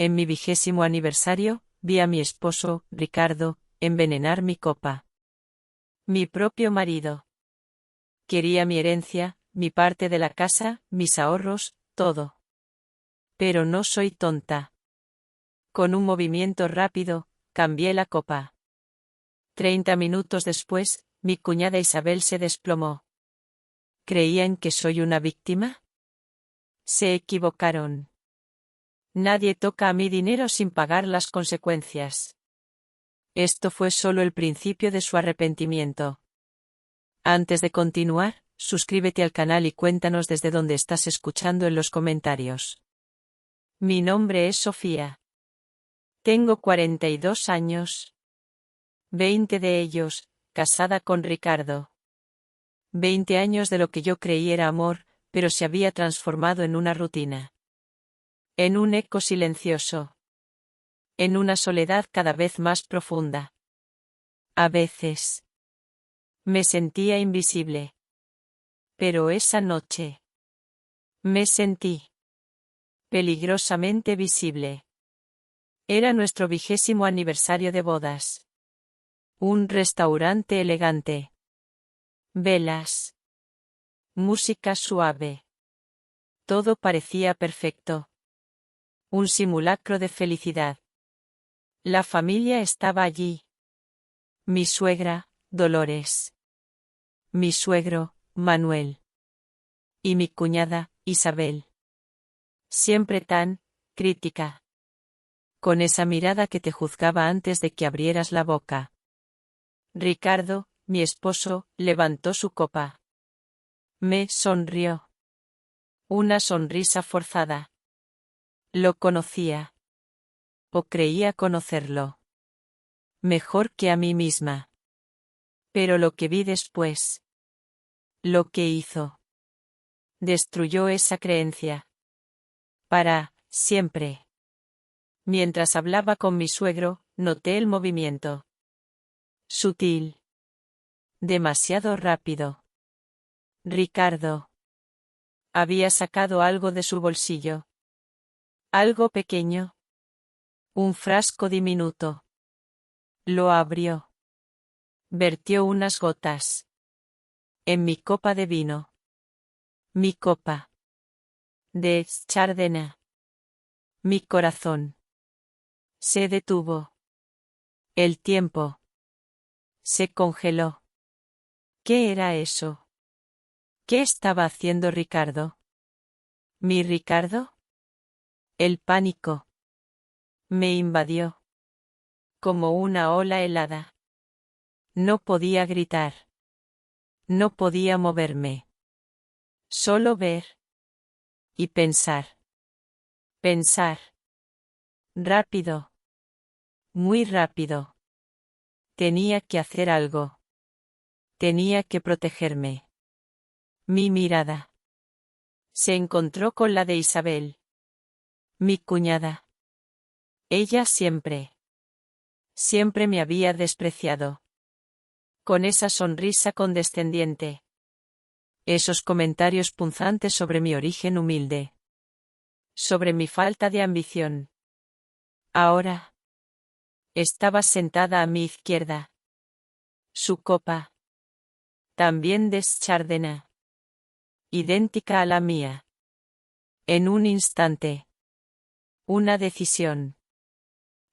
En mi 20º aniversario, vi a mi esposo, Ricardo, envenenar mi copa. Mi propio marido. Quería mi herencia, mi parte de la casa, mis ahorros, todo. Pero no soy tonta. Con un movimiento rápido, cambié la copa. 30 minutos después, mi cuñada Isabel se desplomó. ¿Creían que soy una víctima? Se equivocaron. Nadie toca a mi dinero sin pagar las consecuencias. Esto fue solo el principio de su arrepentimiento. Antes de continuar, suscríbete al canal y cuéntanos desde dónde estás escuchando en los comentarios. Mi nombre es Sofía. Tengo 42 años. 20 de ellos, casada con Ricardo. 20 años de lo que yo creí era amor, pero se había transformado en una rutina. En un eco silencioso. En una soledad cada vez más profunda. A veces. Me sentía invisible. Pero esa noche. Me sentí. Peligrosamente visible. Era nuestro 20º aniversario de bodas. Un restaurante elegante. Velas. Música suave. Todo parecía perfecto. Un simulacro de felicidad. La familia estaba allí. Mi suegra, Dolores. Mi suegro, Manuel. Y mi cuñada, Isabel. Siempre tan crítica. Con esa mirada que te juzgaba antes de que abrieras la boca. Ricardo, mi esposo, levantó su copa. Me sonrió. Una sonrisa forzada. Lo conocía. O creía conocerlo. Mejor que a mí misma. Pero lo que vi después. Lo que hizo. Destruyó esa creencia. Para siempre. Mientras hablaba con mi suegro, noté el movimiento. Sutil. Demasiado rápido. Ricardo. Había sacado algo de su bolsillo. Algo pequeño. Un frasco diminuto. Lo abrió. Vertió unas gotas. En mi copa de vino. Mi copa. De Chardonnay. Mi corazón. Se detuvo. El tiempo. Se congeló. ¿Qué era eso? ¿Qué estaba haciendo Ricardo? ¿Mi Ricardo? El pánico. Me invadió. Como una ola helada. No podía gritar. No podía moverme. Solo ver. Y pensar. Pensar. Rápido. Muy rápido. Tenía que hacer algo. Tenía que protegerme. Mi mirada. Se encontró con la de Isabel. Mi cuñada. Ella siempre. Siempre me había despreciado. Con esa sonrisa condescendiente. Esos comentarios punzantes sobre mi origen humilde. Sobre mi falta de ambición. Ahora. Estaba sentada a mi izquierda. Su copa. También de Chardonnay. Idéntica a la mía. En un instante. Una decisión.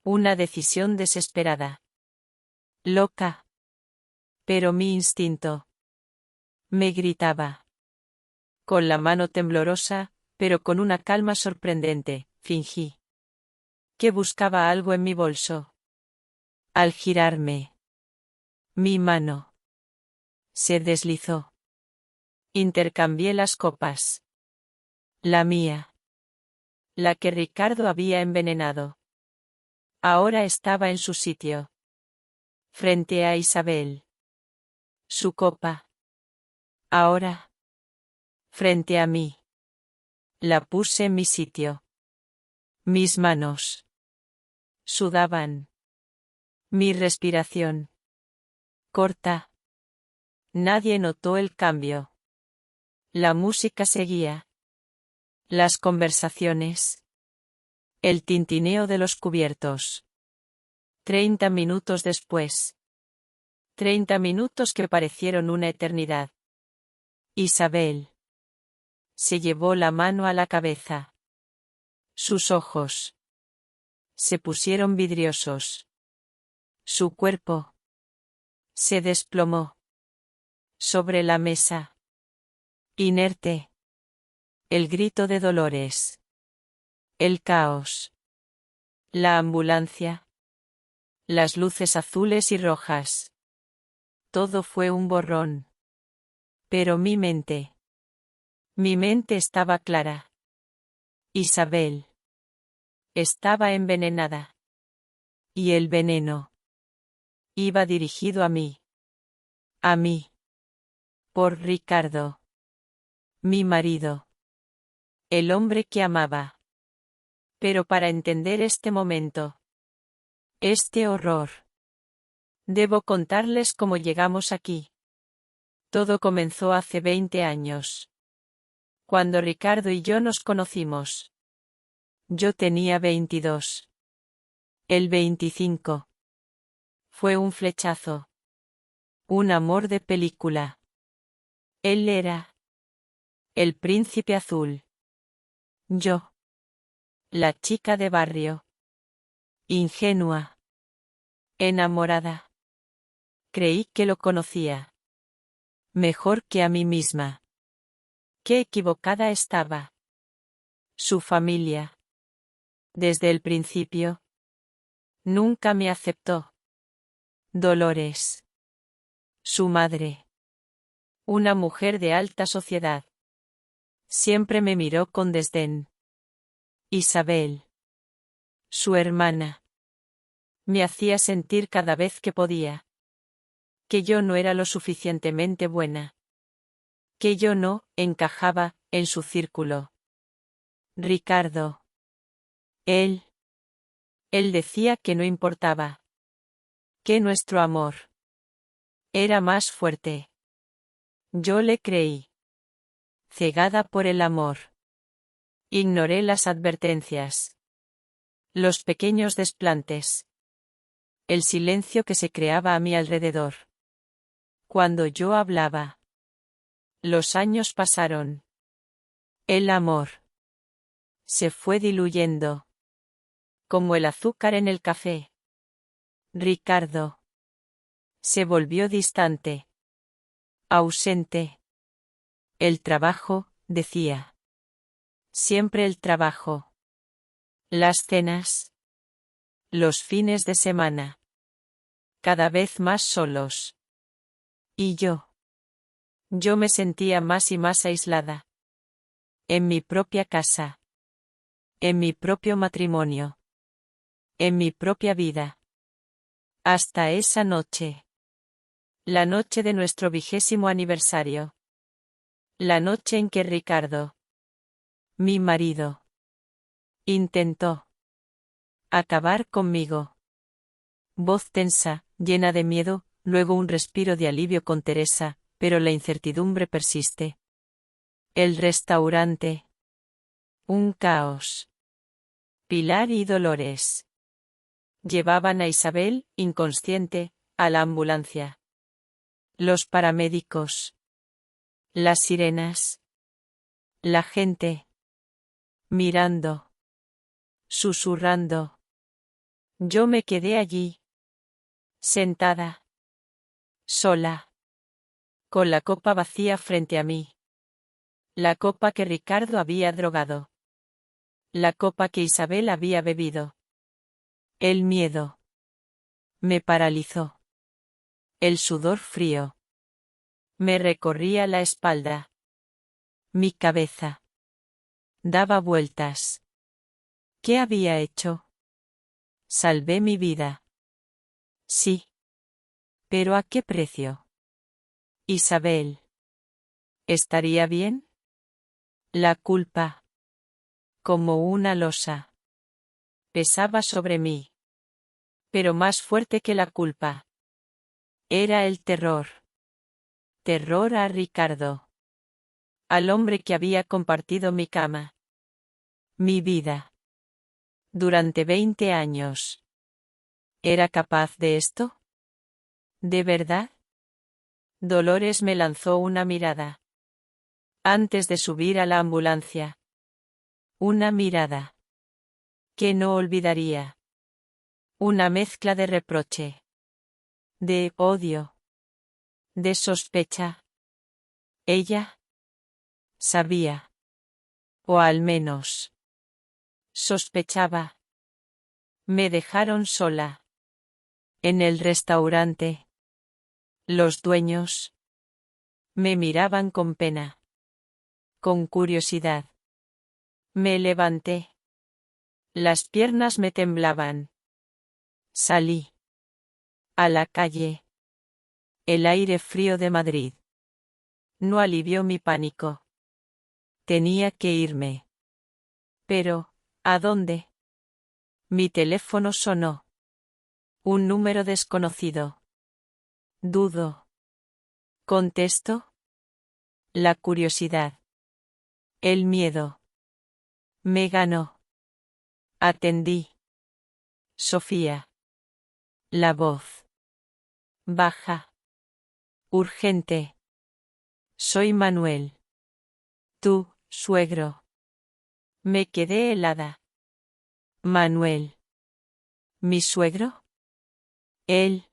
Una decisión desesperada. Loca. Pero mi instinto. Me gritaba. Con la mano temblorosa, pero con una calma sorprendente, fingí. Que buscaba algo en mi bolso. Al girarme. Mi mano. Se deslizó. Intercambié las copas. La mía. La que Ricardo había envenenado. Ahora estaba en su sitio. Frente a Isabel. Su copa. Ahora. Frente a mí. La puse en mi sitio. Mis manos. Sudaban. Mi respiración. Corta. Nadie notó el cambio. La música seguía. Las conversaciones. El tintineo de los cubiertos. 30 minutos después. 30 minutos que parecieron una eternidad. Isabel. Se llevó la mano a la cabeza. Sus ojos se pusieron vidriosos. Su cuerpo se desplomó sobre la mesa. Inerte. El grito de Dolores. El caos. La ambulancia. Las luces azules y rojas. Todo fue un borrón. Pero mi mente estaba clara. Isabel estaba envenenada. Y el veneno iba dirigido a mí. A mí. Por Ricardo. Mi marido. El hombre que amaba. Pero para entender este momento, este horror, debo contarles cómo llegamos aquí. Todo comenzó hace 20 años. Cuando Ricardo y yo nos conocimos. Yo tenía 22. Él 25. Fue un flechazo. Un amor de película. Él era el príncipe azul. Yo. La chica de barrio. Ingenua. Enamorada. Creí que lo conocía. Mejor que a mí misma. Qué equivocada estaba. Su familia. Desde el principio. Nunca me aceptó. Dolores. Su madre. Una mujer de alta sociedad. Siempre me miró con desdén. Isabel. Su hermana. Me hacía sentir cada vez que podía. Que yo no era lo suficientemente buena. Que yo no encajaba en su círculo. Ricardo. Él decía que no importaba. Que nuestro amor era más fuerte. Yo le creí. Cegada por el amor. Ignoré las advertencias. Los pequeños desplantes. El silencio que se creaba a mi alrededor. Cuando yo hablaba. Los años pasaron. El amor se fue diluyendo. Como el azúcar en el café. Ricardo se volvió distante. Ausente. El trabajo, decía. Siempre el trabajo. Las cenas. Los fines de semana. Cada vez más solos. Y yo. Yo me sentía más y más aislada. En mi propia casa. En mi propio matrimonio. En mi propia vida. Hasta esa noche. La noche de nuestro 20º aniversario. La noche en que Ricardo, mi marido, intentó acabar conmigo. Voz tensa, llena de miedo, luego un respiro de alivio con Teresa, pero la incertidumbre persiste. El restaurante. Un caos. Pilar y Dolores llevaban a Isabel, inconsciente, a la ambulancia. Los paramédicos. Las sirenas. La gente. Mirando. Susurrando. Yo me quedé allí. Sentada. Sola. Con la copa vacía frente a mí. La copa que Ricardo había drogado. La copa que Isabel había bebido. El miedo me paralizó. El sudor frío me recorría la espalda. Mi cabeza daba vueltas. ¿Qué había hecho? Salvé mi vida. Sí. ¿Pero a qué precio? Isabel. ¿Estaría bien? La culpa, como una losa, pesaba sobre mí. Pero más fuerte que la culpa. Era el terror. Terror a Ricardo. Al hombre que había compartido mi cama. Mi vida. Durante 20 años. ¿Era capaz de esto? ¿De verdad? Dolores me lanzó una mirada. Antes de subir a la ambulancia. Una mirada. Que no olvidaría. Una mezcla de reproche. De odio. De sospecha. Ella sabía. O al menos sospechaba. Me dejaron sola. En el restaurante. Los dueños me miraban con pena. Con curiosidad. Me levanté. Las piernas me temblaban. Salí. A la calle. El aire frío de Madrid no alivió mi pánico. Tenía que irme. Pero, ¿a dónde? Mi teléfono sonó. Un número desconocido. Dudo. ¿Contesto? La curiosidad. El miedo. Me ganó. Atendí. Sofía. La voz. Baja. Urgente. Soy Manuel. Tu suegro. Me quedé helada. Manuel. ¿Mi suegro? Él.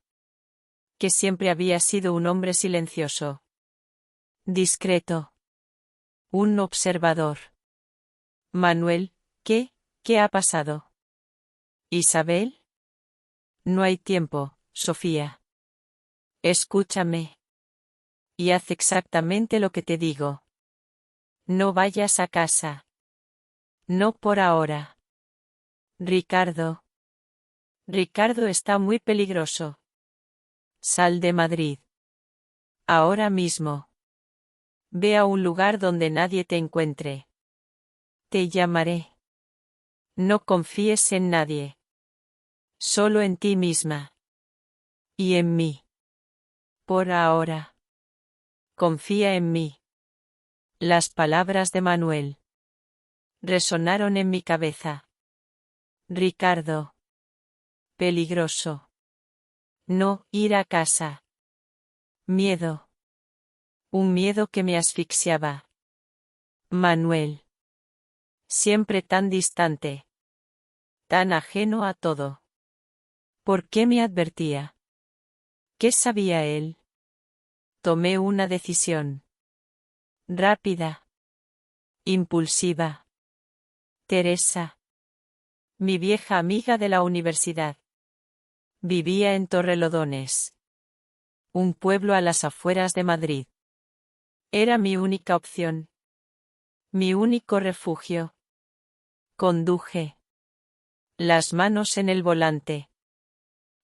Que siempre había sido un hombre silencioso. Discreto. Un observador. Manuel, ¿qué ha pasado? ¿Isabel? No hay tiempo, Sofía. Escúchame. Y haz exactamente lo que te digo. No vayas a casa. No por ahora. Ricardo. Ricardo está muy peligroso. Sal de Madrid. Ahora mismo. Ve a un lugar donde nadie te encuentre. Te llamaré. No confíes en nadie. Solo en ti misma. Y en mí. Por ahora. Confía en mí. Las palabras de Manuel resonaron en mi cabeza. Ricardo. Peligroso. No ir a casa. Miedo. Un miedo que me asfixiaba. Manuel. Siempre tan distante. Tan ajeno a todo. ¿Por qué me advertía? ¿Qué sabía él? Tomé una decisión. Rápida. Impulsiva. Teresa. Mi vieja amiga de la universidad. Vivía en Torrelodones. Un pueblo a las afueras de Madrid. Era mi única opción. Mi único refugio. Conduje. Las manos en el volante.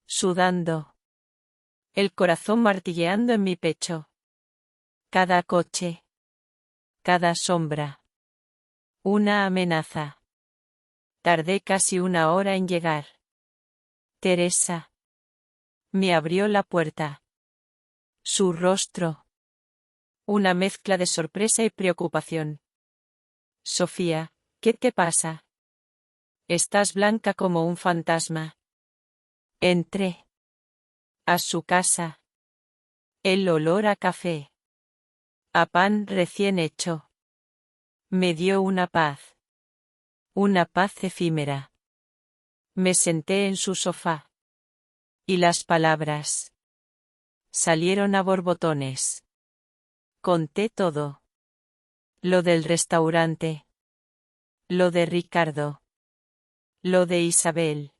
Sudando. El corazón martilleando en mi pecho. Cada coche. Cada sombra. Una amenaza. Tardé casi una hora en llegar. Teresa. Me abrió la puerta. Su rostro. Una mezcla de sorpresa y preocupación. Sofía, ¿qué te pasa? Estás blanca como un fantasma. Entré. A su casa. El olor a café. A pan recién hecho. Me dio una paz. Una paz efímera. Me senté en su sofá. Y las palabras salieron a borbotones. Conté todo. Lo del restaurante. Lo de Ricardo. Lo de Isabel.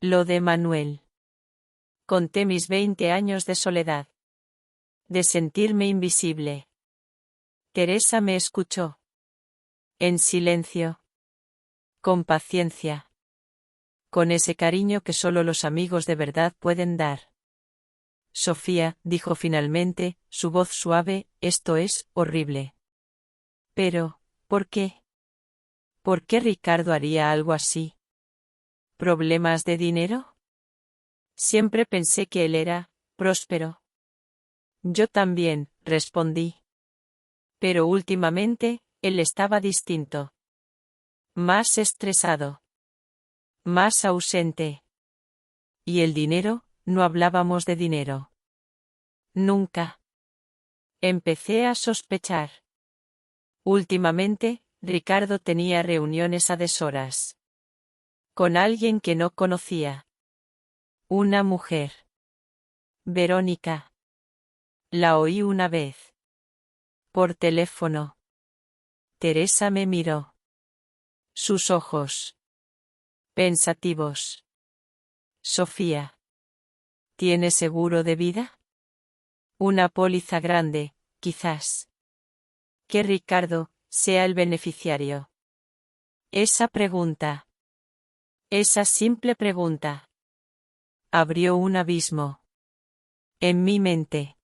Lo de Manuel. Conté mis 20 años de soledad. De sentirme invisible. Teresa me escuchó. En silencio. Con paciencia. Con ese cariño que solo los amigos de verdad pueden dar. Sofía, dijo finalmente, su voz suave, esto es horrible. Pero, ¿por qué? ¿Por qué Ricardo haría algo así? ¿Problemas de dinero? Siempre pensé que él era próspero. Yo también, respondí. Pero últimamente, él estaba distinto. Más estresado. Más ausente. ¿Y el dinero? No hablábamos de dinero. Nunca. Empecé a sospechar. Últimamente, Ricardo tenía reuniones a deshoras. Con alguien que no conocía. Una mujer. Verónica. La oí una vez. Por teléfono. Teresa me miró. Sus ojos. Pensativos. Sofía. ¿Tiene seguro de vida? Una póliza grande, quizás. Que Ricardo sea el beneficiario. Esa pregunta. Esa simple pregunta. Abrió un abismo. En mi mente.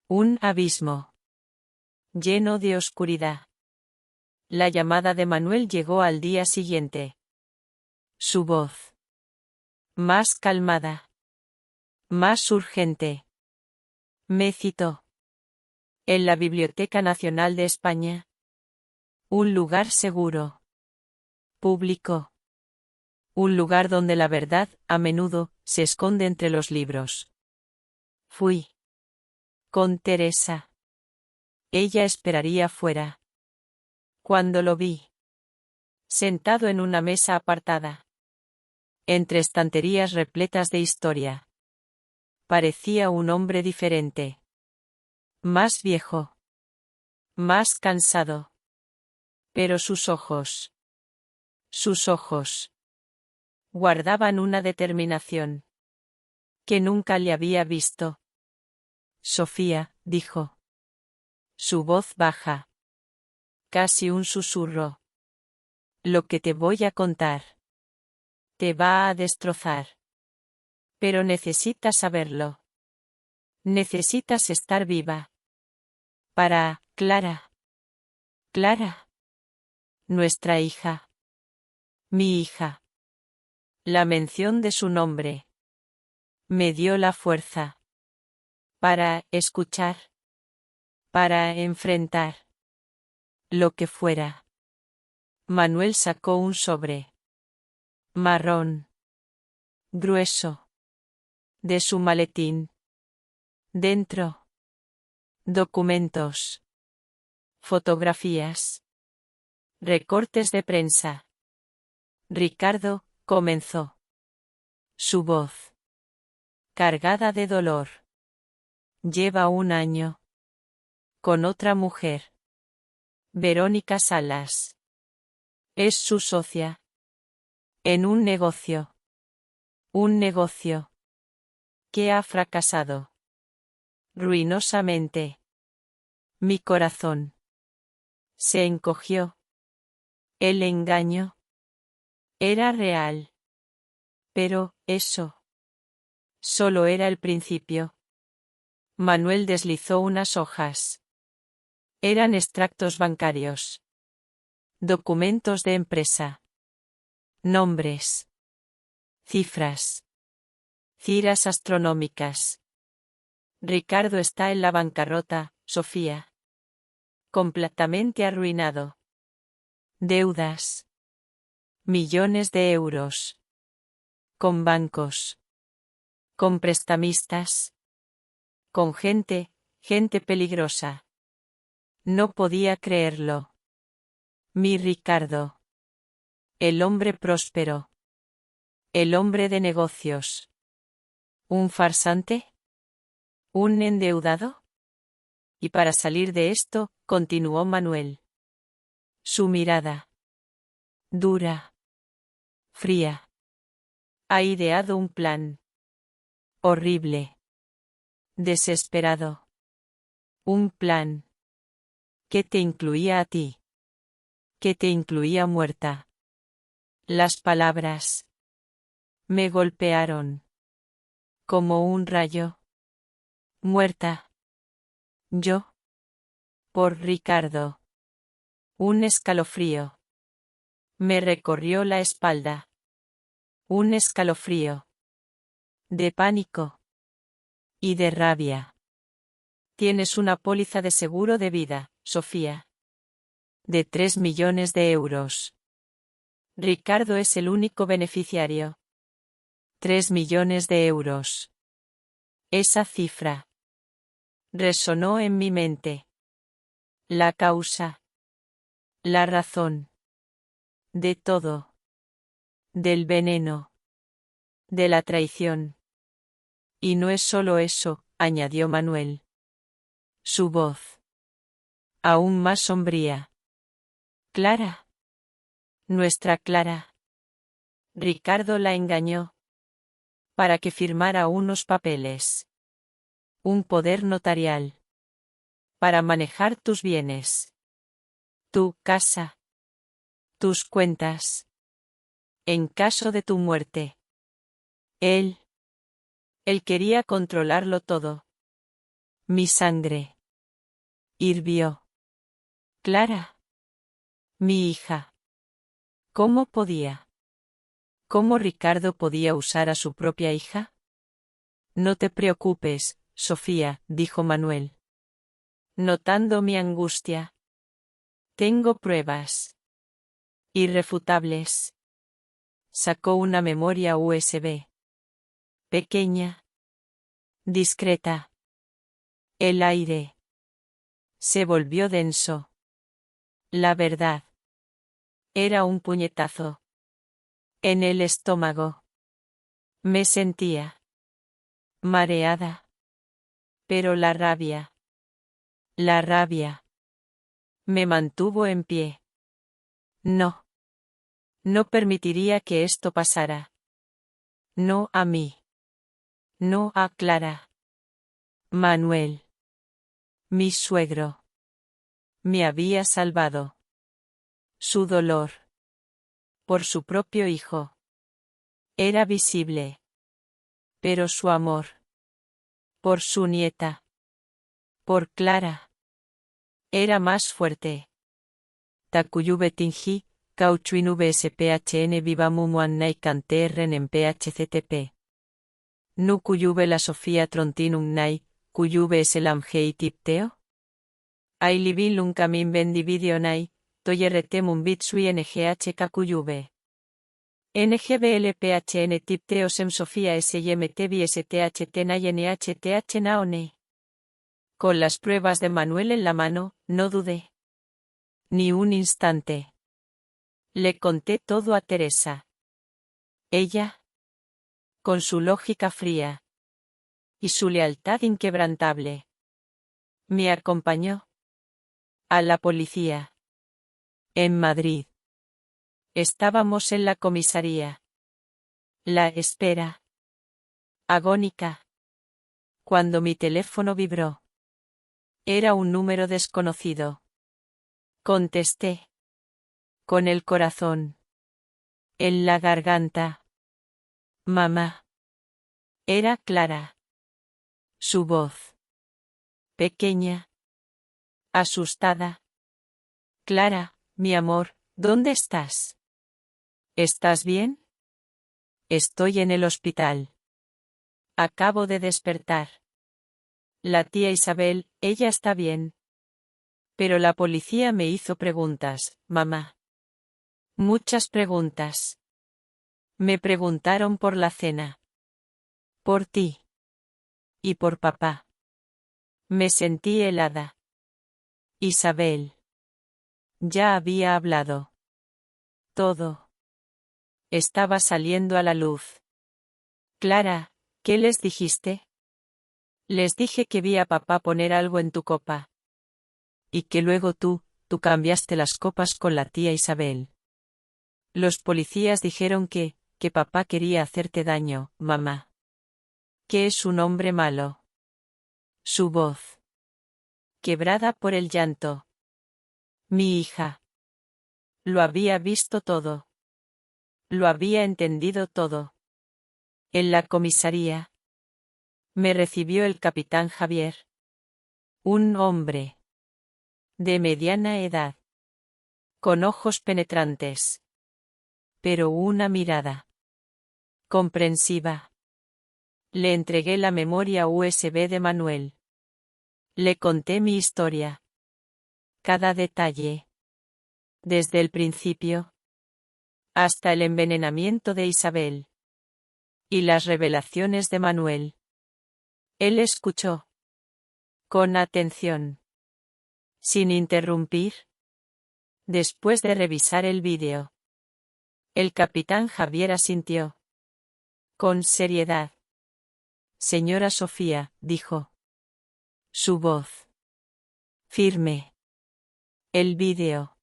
Un abismo. Lleno de oscuridad. La llamada de Manuel llegó al día siguiente. Su voz. Más calmada. Más urgente. Me citó. En la Biblioteca Nacional de España. Un lugar seguro. Público. Un lugar donde la verdad, a menudo, se esconde entre los libros. Fui. Con Teresa. Ella esperaría fuera. Cuando lo vi. Sentado en una mesa apartada. Entre estanterías repletas de historia. Parecía un hombre diferente. Más viejo. Más cansado. Pero sus ojos. Sus ojos. Guardaban una determinación. Que nunca le había visto. Sofía, dijo. Su voz baja. Casi un susurro. Lo que te voy a contar. Te va a destrozar. Pero necesitas saberlo. Necesitas estar viva. Para, Clara. Clara. Nuestra hija. Mi hija. La mención de su nombre. Me dio la fuerza. Para escuchar. Para enfrentar. Lo que fuera. Manuel sacó un sobre. Marrón. Grueso. De su maletín. Dentro. Documentos. Fotografías. Recortes de prensa. Ricardo, comenzó. Su voz. Cargada de dolor. Lleva un año. Con otra mujer. Verónica Salas. Es su socia. En un negocio. Un negocio. Que ha fracasado. Ruinosamente. Mi corazón. Se encogió. El engaño. Era real. Pero, eso. Solo era el principio. Manuel deslizó unas hojas. Eran extractos bancarios. Documentos de empresa. Nombres. Cifras. Ciras astronómicas. Ricardo está en la bancarrota, Sofía. Completamente arruinado. Deudas. Millones de euros. Con bancos. Con prestamistas. Con gente peligrosa. No podía creerlo. Mi Ricardo. El hombre próspero. El hombre de negocios. ¿Un farsante? ¿Un endeudado? Y para salir de esto, continuó Manuel. Su mirada. Dura. Fría. Ha ideado un plan. Horrible. Desesperado. Un plan. Que te incluía a ti. Que te incluía muerta. Las palabras. Me golpearon. Como un rayo. Muerta. Yo. Por Ricardo. Un escalofrío. Me recorrió la espalda. Un escalofrío. De pánico. Y de rabia. Tienes una póliza de seguro de vida, Sofía. De 3 millones de euros. Ricardo es el único beneficiario. 3 millones de euros. Esa cifra resonó en mi mente. La causa. La razón. De todo. Del veneno. De la traición. Y no es solo eso, añadió Manuel. Su voz. Aún más sombría. Clara. Nuestra Clara. Ricardo la engañó. Para que firmara unos papeles. Un poder notarial. Para manejar tus bienes. Tu casa. Tus cuentas. En caso de tu muerte. Él quería controlarlo todo. Mi sangre hirvió. Clara. Mi hija. ¿Cómo podía? ¿Cómo Ricardo podía usar a su propia hija? No te preocupes, Sofía, dijo Manuel. Notando mi angustia. Tengo pruebas. Irrefutables. Sacó una memoria USB. Pequeña. Discreta. El aire se volvió denso. La verdad. Era un puñetazo. En el estómago. Me sentía mareada. Pero la rabia. La rabia. Me mantuvo en pie. No. No permitiría que esto pasara. No a mí. No a Clara. Manuel. Mi suegro. Me había salvado. Su dolor. Por su propio hijo. Era visible. Pero su amor. Por su nieta. Por Clara. Era más fuerte. Takuyube tingi, cauchuin vsphn vivamumuan nai canterren en phctp. Nu cuyube la Sofía trontinum nai, cuyube es el amgei tipteo? Ailivin luncamin bendividio nai, toyerretemum bitsui nhk cuyube. NGBLPHN tipteo sem Sofía SYMT STHT nai NHTH naone. Con las pruebas de Manuel en la mano, no dudé. Ni un instante. Le conté todo a Teresa. Ella, con su lógica fría y su lealtad inquebrantable, me acompañó a la policía. En Madrid. Estábamos en la comisaría. La espera. Agónica. Cuando mi teléfono vibró. Era un número desconocido. Contesté. Con el corazón en la garganta. Mamá. Era Clara. Su voz. Pequeña. Asustada. Clara, mi amor, ¿dónde estás? ¿Estás bien? Estoy en el hospital. Acabo de despertar. La tía Isabel, ella está bien. Pero la policía me hizo preguntas, mamá. Muchas preguntas. Me preguntaron por la cena. Por ti. Y por papá. Me sentí helada. Isabel. Ya había hablado. Todo. Estaba saliendo a la luz. Clara, ¿qué les dijiste? Les dije que vi a papá poner algo en tu copa. Y que luego tú cambiaste las copas con la tía Isabel. Los policías dijeron que papá quería hacerte daño, mamá. Que es un hombre malo. Su voz. Quebrada por el llanto. Mi hija. Lo había visto todo. Lo había entendido todo. En la comisaría. Me recibió el capitán Javier. Un hombre. De mediana edad. Con ojos penetrantes. Pero una mirada. Comprensiva. Le entregué la memoria USB de Manuel. Le conté mi historia. Cada detalle. Desde el principio. hasta el envenenamiento de Isabel. Y las revelaciones de Manuel. Él escuchó. Con atención. Sin interrumpir. Después de revisar el vídeo. El capitán Javier asintió. Con seriedad. Señora Sofía, dijo. Su voz. Firme. El vídeo.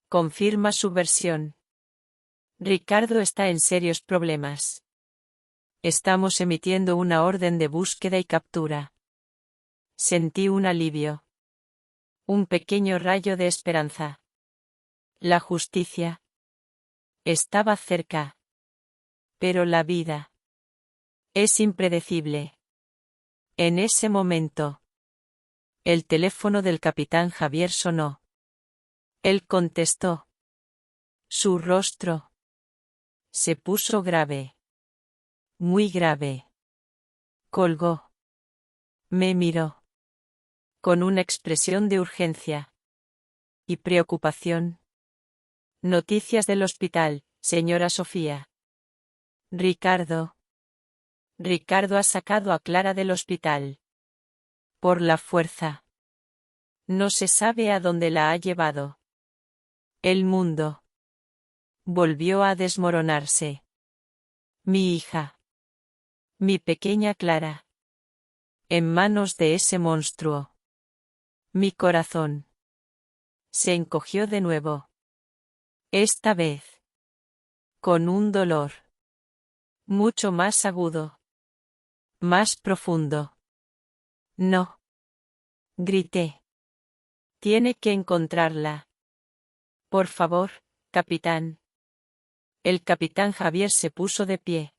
Confirma su versión. Ricardo está en serios problemas. Estamos emitiendo una orden de búsqueda y captura. Sentí un alivio. Un pequeño rayo de esperanza. La justicia. Estaba cerca. Pero la vida. Es impredecible. En ese momento. El teléfono del capitán Javier sonó. Él contestó. Su rostro. Se puso grave. Muy grave. Colgó. Me miró. Con una expresión de urgencia. Y preocupación. Noticias del hospital, señora Sofía. Ricardo. Ricardo ha sacado a Clara del hospital. Por la fuerza. No se sabe a dónde la ha llevado. El mundo. Volvió a desmoronarse. Mi hija. Mi pequeña Clara. En manos de ese monstruo. Mi corazón. Se encogió de nuevo. Esta vez. Con un dolor. Mucho más agudo. Más profundo. No. Grité. Tiene que encontrarla. Por favor, capitán. El capitán Javier se puso de pie.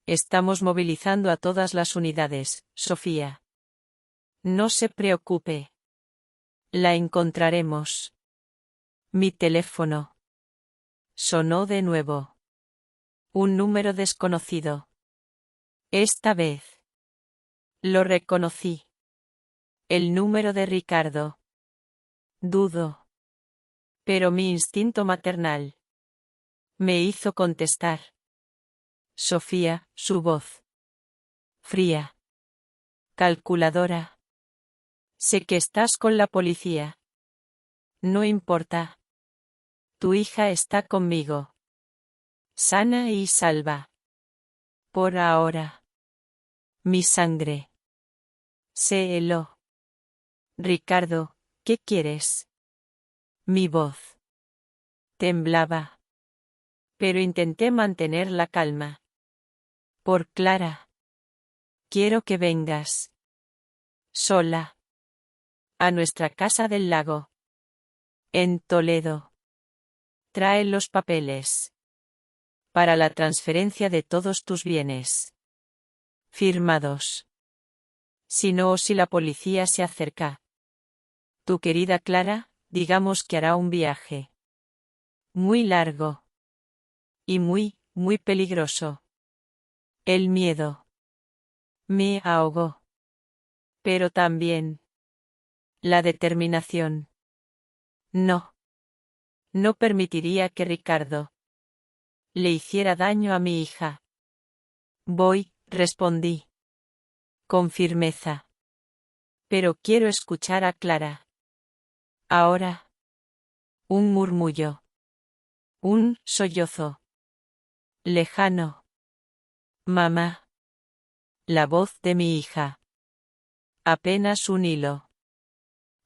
Estamos movilizando a todas las unidades, Sofía. No se preocupe. La encontraremos. Mi teléfono. Sonó de nuevo. Un número desconocido. Esta vez. Lo reconocí. El número de Ricardo. Dudo. Pero mi instinto maternal. Me hizo contestar. Sofía, su voz. Fría. Calculadora. Sé que estás con la policía. No importa. Tu hija está conmigo. Sana y salva. Por ahora. Mi sangre. Se heló. Ricardo, ¿qué quieres? Mi voz. Temblaba. Pero intenté mantener la calma. Por Clara. Quiero que vengas. Sola. A nuestra casa del lago. En Toledo. Trae los papeles. Para la transferencia de todos tus bienes. Firmados. Si no o si la policía se acerca. Tu querida Clara, digamos que hará un viaje. Muy largo. Y muy, muy peligroso. El miedo. Me ahogó. Pero también. La determinación. No. No permitiría que Ricardo le hiciera daño a mi hija. Voy, respondí. Con firmeza. Pero quiero escuchar a Clara. Ahora. Un murmullo. Un sollozo. Lejano. Mamá. La voz de mi hija. Apenas un hilo.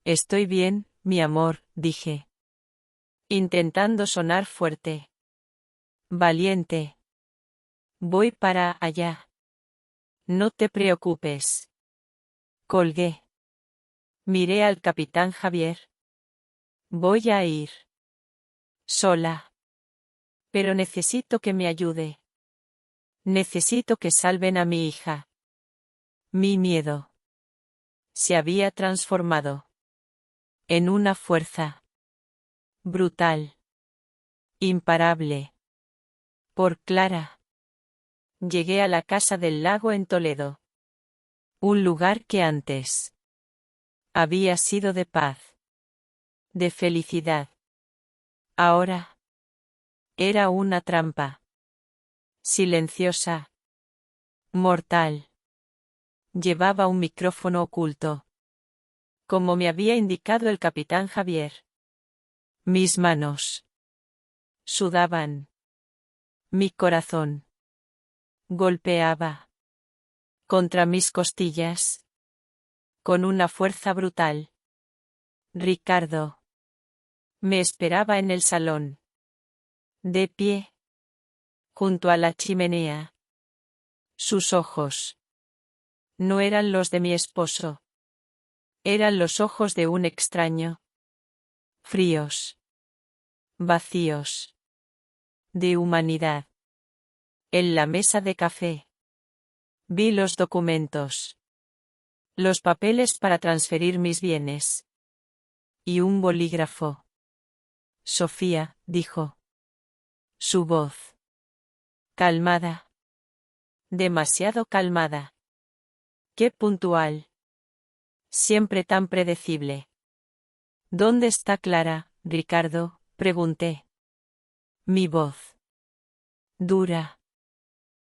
Estoy bien, mi amor, dije. Intentando sonar fuerte. Valiente. Voy para allá. No te preocupes. Colgué. Miré al capitán Javier. Voy a ir. Sola. Pero necesito que me ayude. Necesito que salven a mi hija. Mi miedo. Se había transformado. En una fuerza. Brutal. Imparable. Por Clara. Llegué a la casa del lago en Toledo. Un lugar que antes había sido de paz. De felicidad. Ahora. Era una trampa. Silenciosa. Mortal. Llevaba un micrófono oculto. Como me había indicado el capitán Javier. Mis manos sudaban. Mi corazón golpeaba contra mis costillas con una fuerza brutal. Ricardo me esperaba en el salón, de pie, junto a la chimenea. Sus ojos no eran los de mi esposo. Eran los ojos de un extraño. Fríos. Vacíos. De humanidad. En la mesa de café. Vi los documentos. Los papeles para transferir mis bienes. Y un bolígrafo. Sofía, dijo. Su voz. Calmada. Demasiado calmada. Qué puntual. Siempre tan predecible. ¿Dónde está Clara, Ricardo?, pregunté. Mi voz. Dura.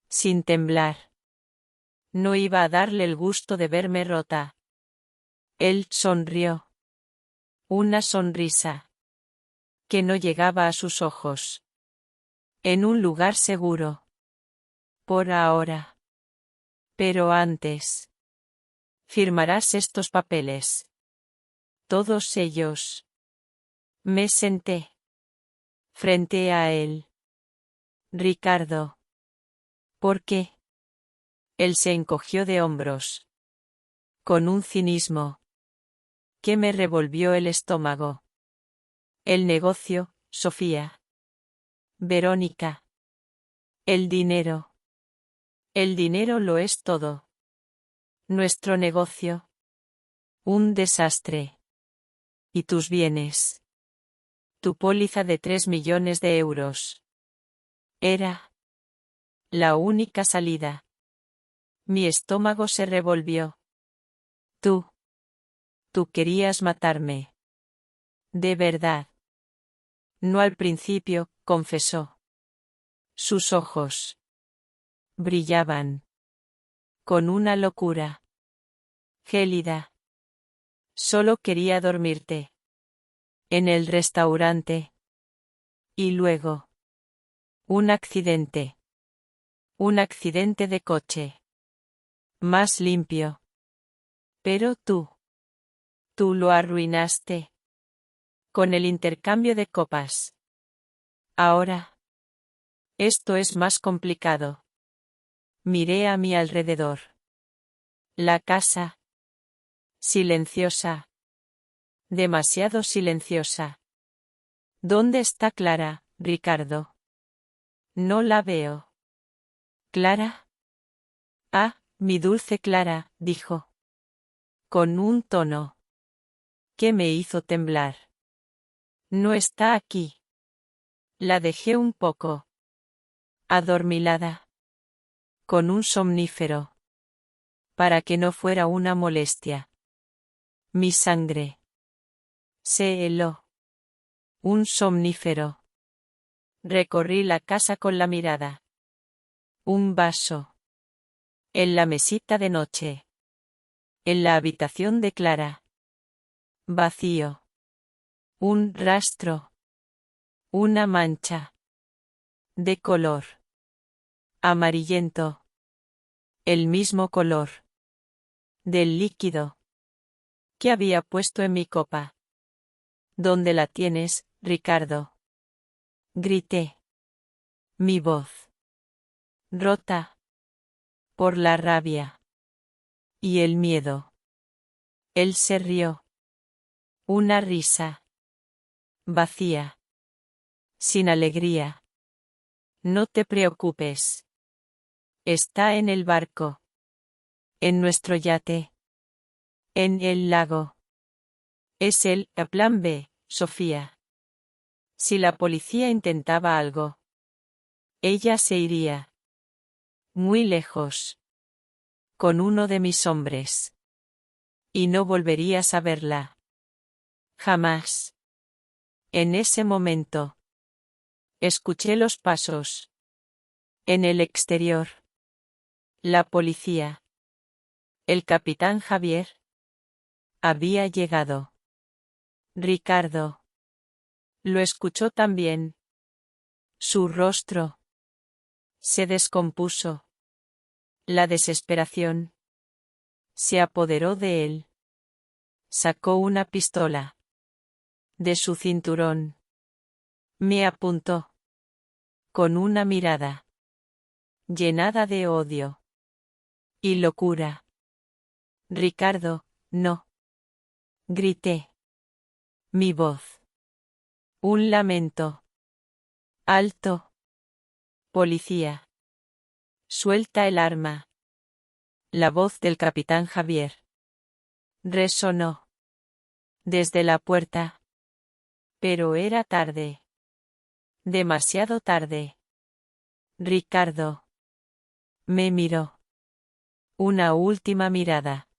Sin temblar. No iba a darle el gusto de verme rota. Él sonrió. Una sonrisa. Que no llegaba a sus ojos. En un lugar seguro. Por ahora. Pero antes. Firmarás estos papeles. Todos ellos. Me senté. Frente a él. Ricardo. ¿Por qué? Él se encogió de hombros. Con un cinismo que me revolvió el estómago. El negocio, Sofía. Verónica. El dinero. El dinero lo es todo. Nuestro negocio. Un desastre. ¿Y tus bienes? Tu póliza de 3 millones de euros. Era la única salida. Mi estómago se revolvió. Tú querías matarme. De verdad. No al principio, confesó. Sus ojos brillaban. Con una locura gélida. Solo quería dormirte. En el restaurante. Y luego. Un accidente. Un accidente de coche. Más limpio. Pero tú lo arruinaste. Con el intercambio de copas. Ahora. Esto es más complicado. Miré a mi alrededor. La casa. Silenciosa. Demasiado silenciosa. ¿Dónde está Clara, Ricardo? No la veo. ¿Clara? Ah, mi dulce Clara, dijo. Con un tono que me hizo temblar. No está aquí. La dejé un poco adormilada. Con un somnífero. Para que no fuera una molestia. Mi sangre se heló. Un somnífero. Recorrí la casa con la mirada. Un vaso. En la mesita de noche. En la habitación de Clara. Vacío. Un rastro. Una mancha. De color amarillento. El mismo color del líquido que había puesto en mi copa. ¿Dónde la tienes, Ricardo? Grité. Mi voz. Rota. Por la rabia. Y el miedo. Él se rió. Una risa. Vacía. Sin alegría. No te preocupes. Está en el barco. En nuestro yate. En el lago. Es el plan B, Sofía. Si la policía intentaba algo. Ella se iría. Muy lejos. Con uno de mis hombres. Y no volverías a verla. Jamás. En ese momento. Escuché los pasos. En el exterior. La policía. El capitán Javier. Había llegado. Ricardo. Lo escuchó también. Su rostro se descompuso. La desesperación se apoderó de él. Sacó una pistola de su cinturón. Me apuntó con una mirada llenada de odio y locura. Ricardo, no. Grité. Mi voz. Un lamento. Alto. Policía. Suelta el arma. La voz del capitán Javier resonó desde la puerta. Pero era tarde. Demasiado tarde. Ricardo. Me miró. Una última mirada.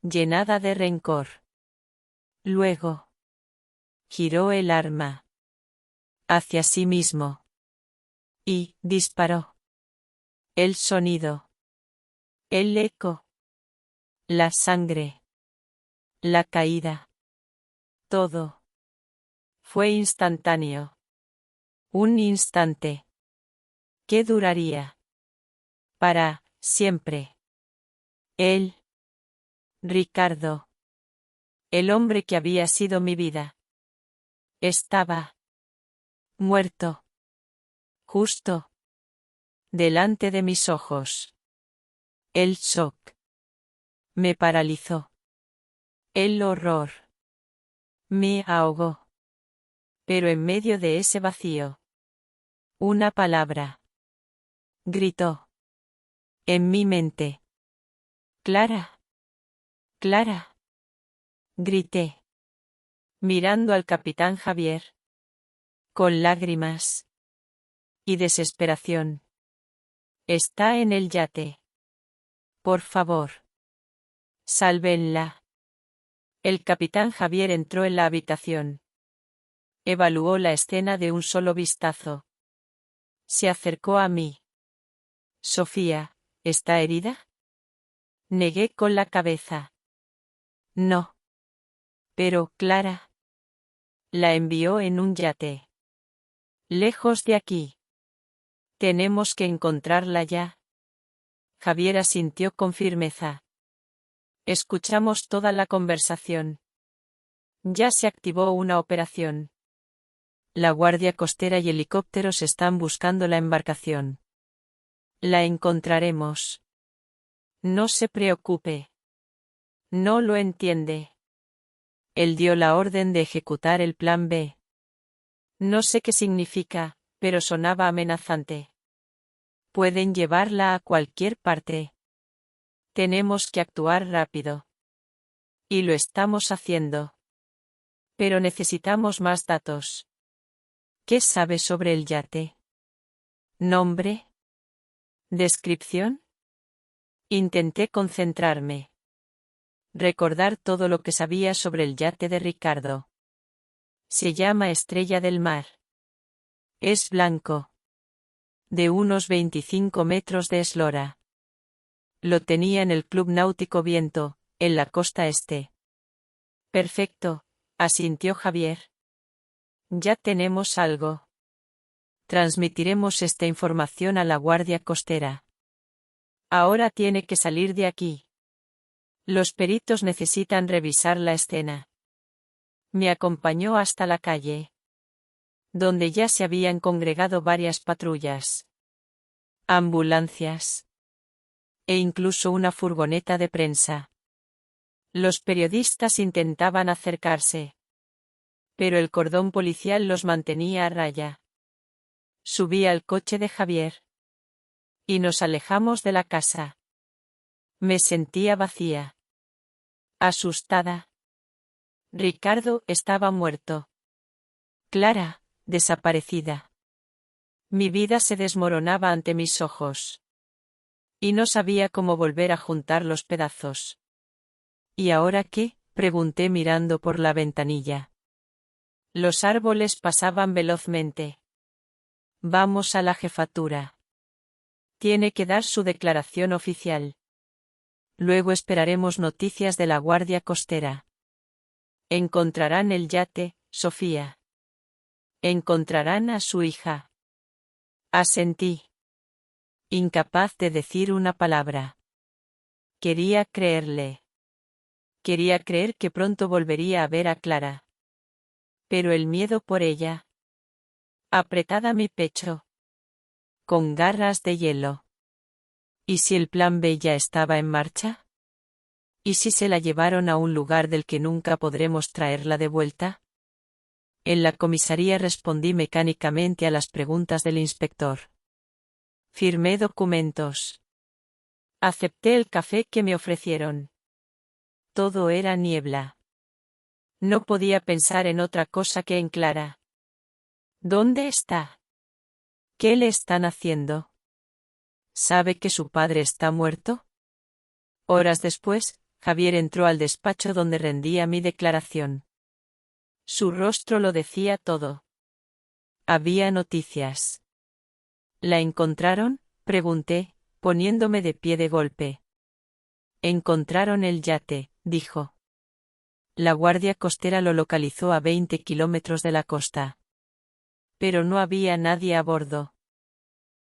Llenada de rencor. Luego. Giró el arma. Hacia sí mismo. Y disparó. El sonido. El eco. La sangre. La caída. Todo. Fue instantáneo. Un instante. ¿Qué duraría? Para siempre. Él. Ricardo. El hombre que había sido mi vida. Estaba. Muerto. Justo. Delante de mis ojos. El shock. Me paralizó. El horror. Me ahogó. Pero en medio de ese vacío. Una palabra. Gritó. En mi mente. Clara. Clara. Grité. Mirando al capitán Javier. Con lágrimas. Y desesperación. Está en el yate. Por favor. Sálvenla. El capitán Javier entró en la habitación. Evaluó la escena de un solo vistazo. Se acercó a mí. Sofía, ¿está herida? Negué con la cabeza. No. Pero, Clara. La envió en un yate. Lejos de aquí. Tenemos que encontrarla ya. Javier asintió con firmeza. Escuchamos toda la conversación. Ya se activó una operación. La Guardia Costera y helicópteros están buscando la embarcación. La encontraremos. No se preocupe. No lo entiende. Él dio la orden de ejecutar el plan B. No sé qué significa, pero sonaba amenazante. Pueden llevarla a cualquier parte. Tenemos que actuar rápido. Y lo estamos haciendo. Pero necesitamos más datos. ¿Qué sabe sobre el yate? ¿Nombre? ¿Descripción? Intenté concentrarme. Recordar todo lo que sabía sobre el yate de Ricardo. Se llama Estrella del Mar. Es blanco. De unos 25 metros de eslora. Lo tenía en el Club Náutico Viento, en la costa este. Perfecto, asintió Javier. Ya tenemos algo. Transmitiremos esta información a la Guardia Costera. Ahora tiene que salir de aquí. Los peritos necesitan revisar la escena. Me acompañó hasta la calle, donde ya se habían congregado varias patrullas, ambulancias e incluso una furgoneta de prensa. Los periodistas intentaban acercarse, pero el cordón policial los mantenía a raya. Subí al coche de Javier y nos alejamos de la casa. Me sentía vacía, asustada. Ricardo estaba muerto. Clara, desaparecida. Mi vida se desmoronaba ante mis ojos. Y no sabía cómo volver a juntar los pedazos. ¿Y ahora qué?, pregunté mirando por la ventanilla. Los árboles pasaban velozmente. Vamos a la jefatura. Tiene que dar su declaración oficial. Luego esperaremos noticias de la Guardia Costera. Encontrarán el yate, Sofía. Encontrarán a su hija. Asentí. Incapaz de decir una palabra. Quería creerle. Quería creer que pronto volvería a ver a Clara. Pero el miedo por ella. Apretada a mi pecho. Con garras de hielo. ¿Y si el plan B ya estaba en marcha? ¿Y si se la llevaron a un lugar del que nunca podremos traerla de vuelta? En la comisaría respondí mecánicamente a las preguntas del inspector. Firmé documentos. Acepté el café que me ofrecieron. Todo era niebla. No podía pensar en otra cosa que en Clara. ¿Dónde está? ¿Qué le están haciendo? ¿Sabe que su padre está muerto? Horas después, Javier entró al despacho donde rendía mi declaración. Su rostro lo decía todo. Había noticias. ¿La encontraron?, pregunté, poniéndome de pie de golpe. Encontraron el yate, dijo. La Guardia Costera lo localizó a 20 kilómetros de la costa. Pero no había nadie a bordo.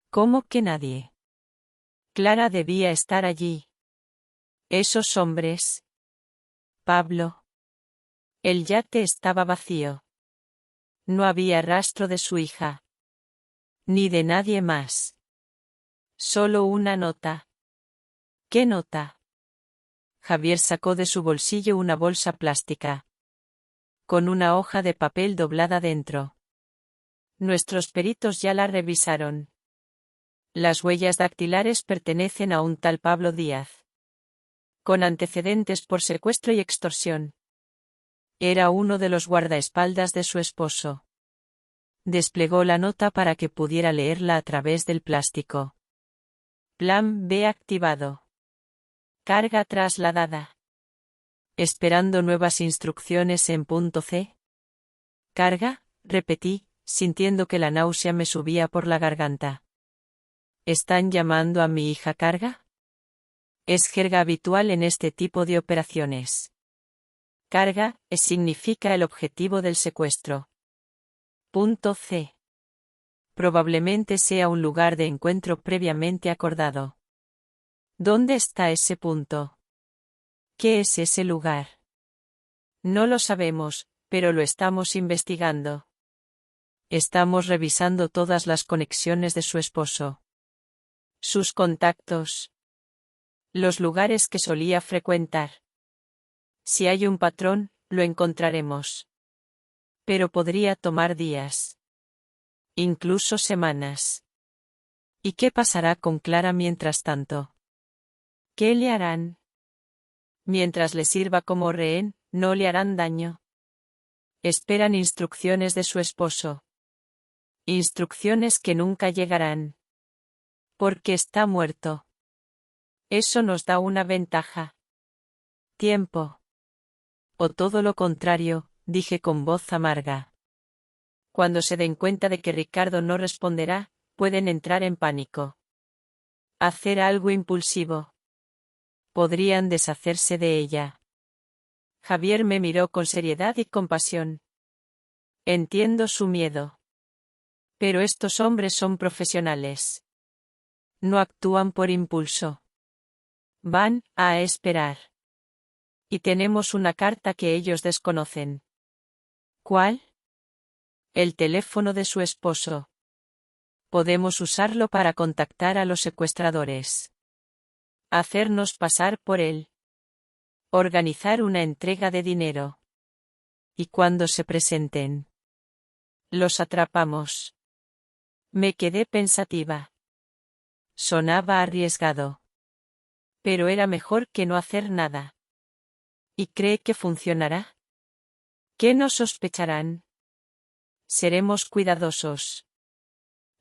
¿Cómo que nadie? Clara debía estar allí. Esos hombres. Pablo. El yate estaba vacío. No había rastro de su hija. Ni de nadie más. Solo una nota. ¿Qué nota? Javier sacó de su bolsillo una bolsa plástica. Con una hoja de papel doblada dentro. Nuestros peritos ya la revisaron. Las huellas dactilares pertenecen a un tal Pablo Díaz. Con antecedentes por secuestro y extorsión. Era uno de los guardaespaldas de su esposo. Desplegó la nota para que pudiera leerla a través del plástico. Plan B activado. Carga trasladada. Esperando nuevas instrucciones en punto C. ¿Carga?, repetí, sintiendo que la náusea me subía por la garganta. ¿Están llamando a mi hija carga? Es jerga habitual en este tipo de operaciones. Carga significa el objetivo del secuestro. Punto C. Probablemente sea un lugar de encuentro previamente acordado. ¿Dónde está ese punto? ¿Qué es ese lugar? No lo sabemos, pero lo estamos investigando. Estamos revisando todas las conexiones de su esposo. Sus contactos. Los lugares que solía frecuentar. Si hay un patrón, lo encontraremos. Pero podría tomar días. Incluso semanas. ¿Y qué pasará con Clara mientras tanto? ¿Qué le harán? Mientras le sirva como rehén, no le harán daño. Esperan instrucciones de su esposo. Instrucciones que nunca llegarán. Porque está muerto. Eso nos da una ventaja. Tiempo. O todo lo contrario, dije con voz amarga. Cuando se den cuenta de que Ricardo no responderá, pueden entrar en pánico. Hacer algo impulsivo. Podrían deshacerse de ella. Javier me miró con seriedad y compasión. Entiendo su miedo. Pero estos hombres son profesionales. No actúan por impulso. Van a esperar. Y tenemos una carta que ellos desconocen. ¿Cuál? El teléfono de su esposo. Podemos usarlo para contactar a los secuestradores. Hacernos pasar por él. Organizar una entrega de dinero. Y cuando se presenten, los atrapamos. Me quedé pensativa. Sonaba arriesgado. Pero era mejor que no hacer nada. ¿Y cree que funcionará? ¿Qué no sospecharán? Seremos cuidadosos.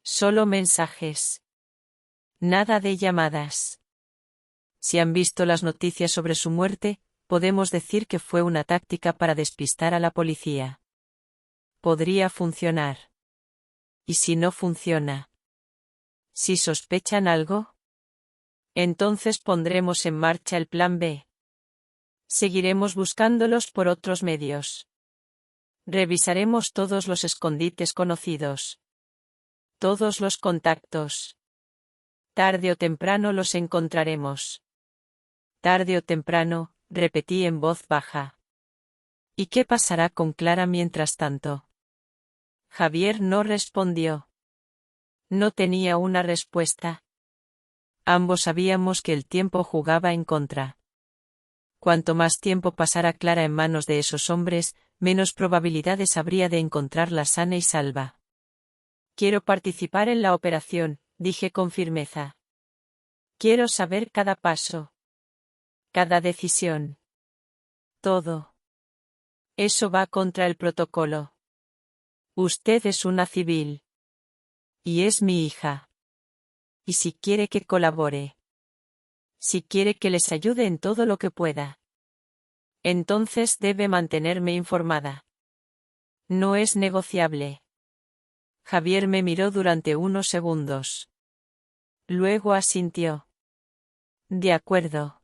Solo mensajes. Nada de llamadas. Si han visto las noticias sobre su muerte, podemos decir que fue una táctica para despistar a la policía. Podría funcionar. ¿Y si no funciona? ¿Si sospechan algo? Entonces pondremos en marcha el plan B. Seguiremos buscándolos por otros medios. Revisaremos todos los escondites conocidos. Todos los contactos. Tarde o temprano los encontraremos. Tarde o temprano, repetí en voz baja. ¿Y qué pasará con Clara mientras tanto? Javier no respondió. No tenía una respuesta. Ambos sabíamos que el tiempo jugaba en contra. Cuanto más tiempo pasara Clara en manos de esos hombres, menos probabilidades habría de encontrarla sana y salva. Quiero participar en la operación, dije con firmeza. Quiero saber cada paso. Cada decisión. Todo. Eso va contra el protocolo. Usted es una civil. Y es mi hija. Y si quiere que colabore. Si quiere que les ayude en todo lo que pueda. Entonces debe mantenerme informada. No es negociable. Javier me miró durante unos segundos. Luego asintió. De acuerdo.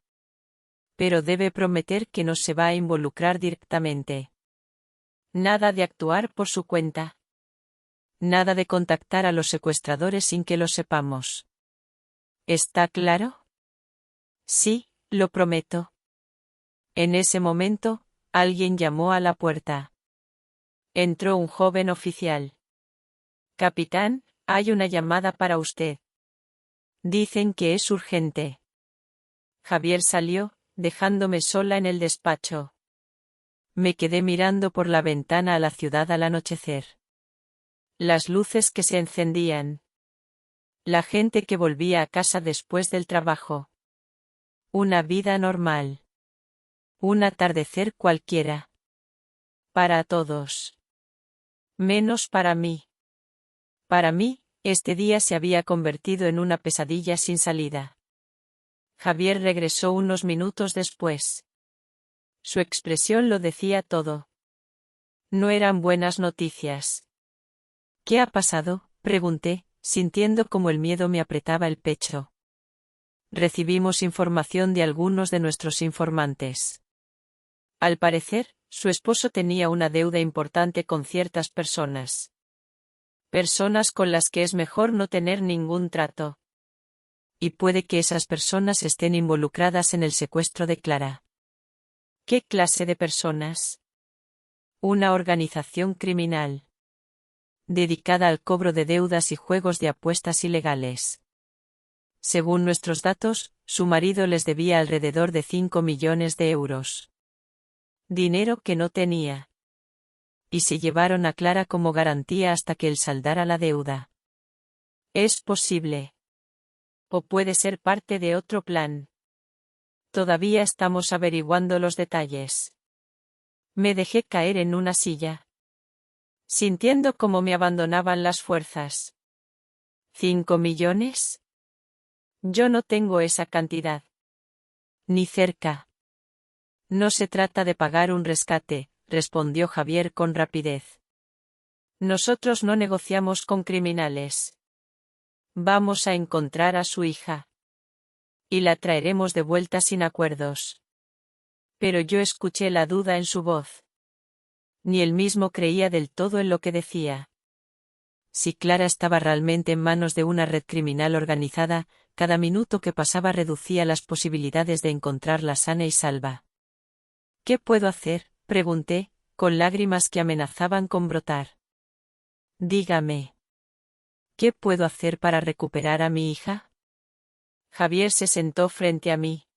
Pero debe prometer que no se va a involucrar directamente. Nada de actuar por su cuenta. Nada de contactar a los secuestradores sin que lo sepamos. ¿Está claro? Sí, lo prometo. En ese momento, alguien llamó a la puerta. Entró un joven oficial. Capitán, hay una llamada para usted. Dicen que es urgente. Javier salió, dejándome sola en el despacho. Me quedé mirando por la ventana a la ciudad al anochecer. Las luces que se encendían. La gente que volvía a casa después del trabajo. Una vida normal. Un atardecer cualquiera. Para todos. Menos para mí. Para mí, este día se había convertido en una pesadilla sin salida. Javier regresó unos minutos después. Su expresión lo decía todo. No eran buenas noticias. ¿Qué ha pasado?, pregunté, sintiendo como el miedo me apretaba el pecho. Recibimos información de algunos de nuestros informantes. Al parecer, su esposo tenía una deuda importante con ciertas personas. Personas con las que es mejor no tener ningún trato. Y puede que esas personas estén involucradas en el secuestro de Clara. ¿Qué clase de personas? Una organización criminal. Dedicada al cobro de deudas y juegos de apuestas ilegales. Según nuestros datos, su marido les debía alrededor de 5 millones de euros. Dinero que no tenía. Y se llevaron a Clara como garantía hasta que él saldara la deuda. Es posible. O puede ser parte de otro plan. Todavía estamos averiguando los detalles. Me dejé caer en una silla. Sintiendo cómo me abandonaban las fuerzas. ¿5 millones? Yo no tengo esa cantidad. Ni cerca. No se trata de pagar un rescate, respondió Javier con rapidez. Nosotros no negociamos con criminales. Vamos a encontrar a su hija. Y la traeremos de vuelta sin acuerdos. Pero yo escuché la duda en su voz. Ni él mismo creía del todo en lo que decía. Si Clara estaba realmente en manos de una red criminal organizada, cada minuto que pasaba reducía las posibilidades de encontrarla sana y salva. ¿Qué puedo hacer?, pregunté, con lágrimas que amenazaban con brotar. Dígame. ¿Qué puedo hacer para recuperar a mi hija? Javier se sentó frente a mí.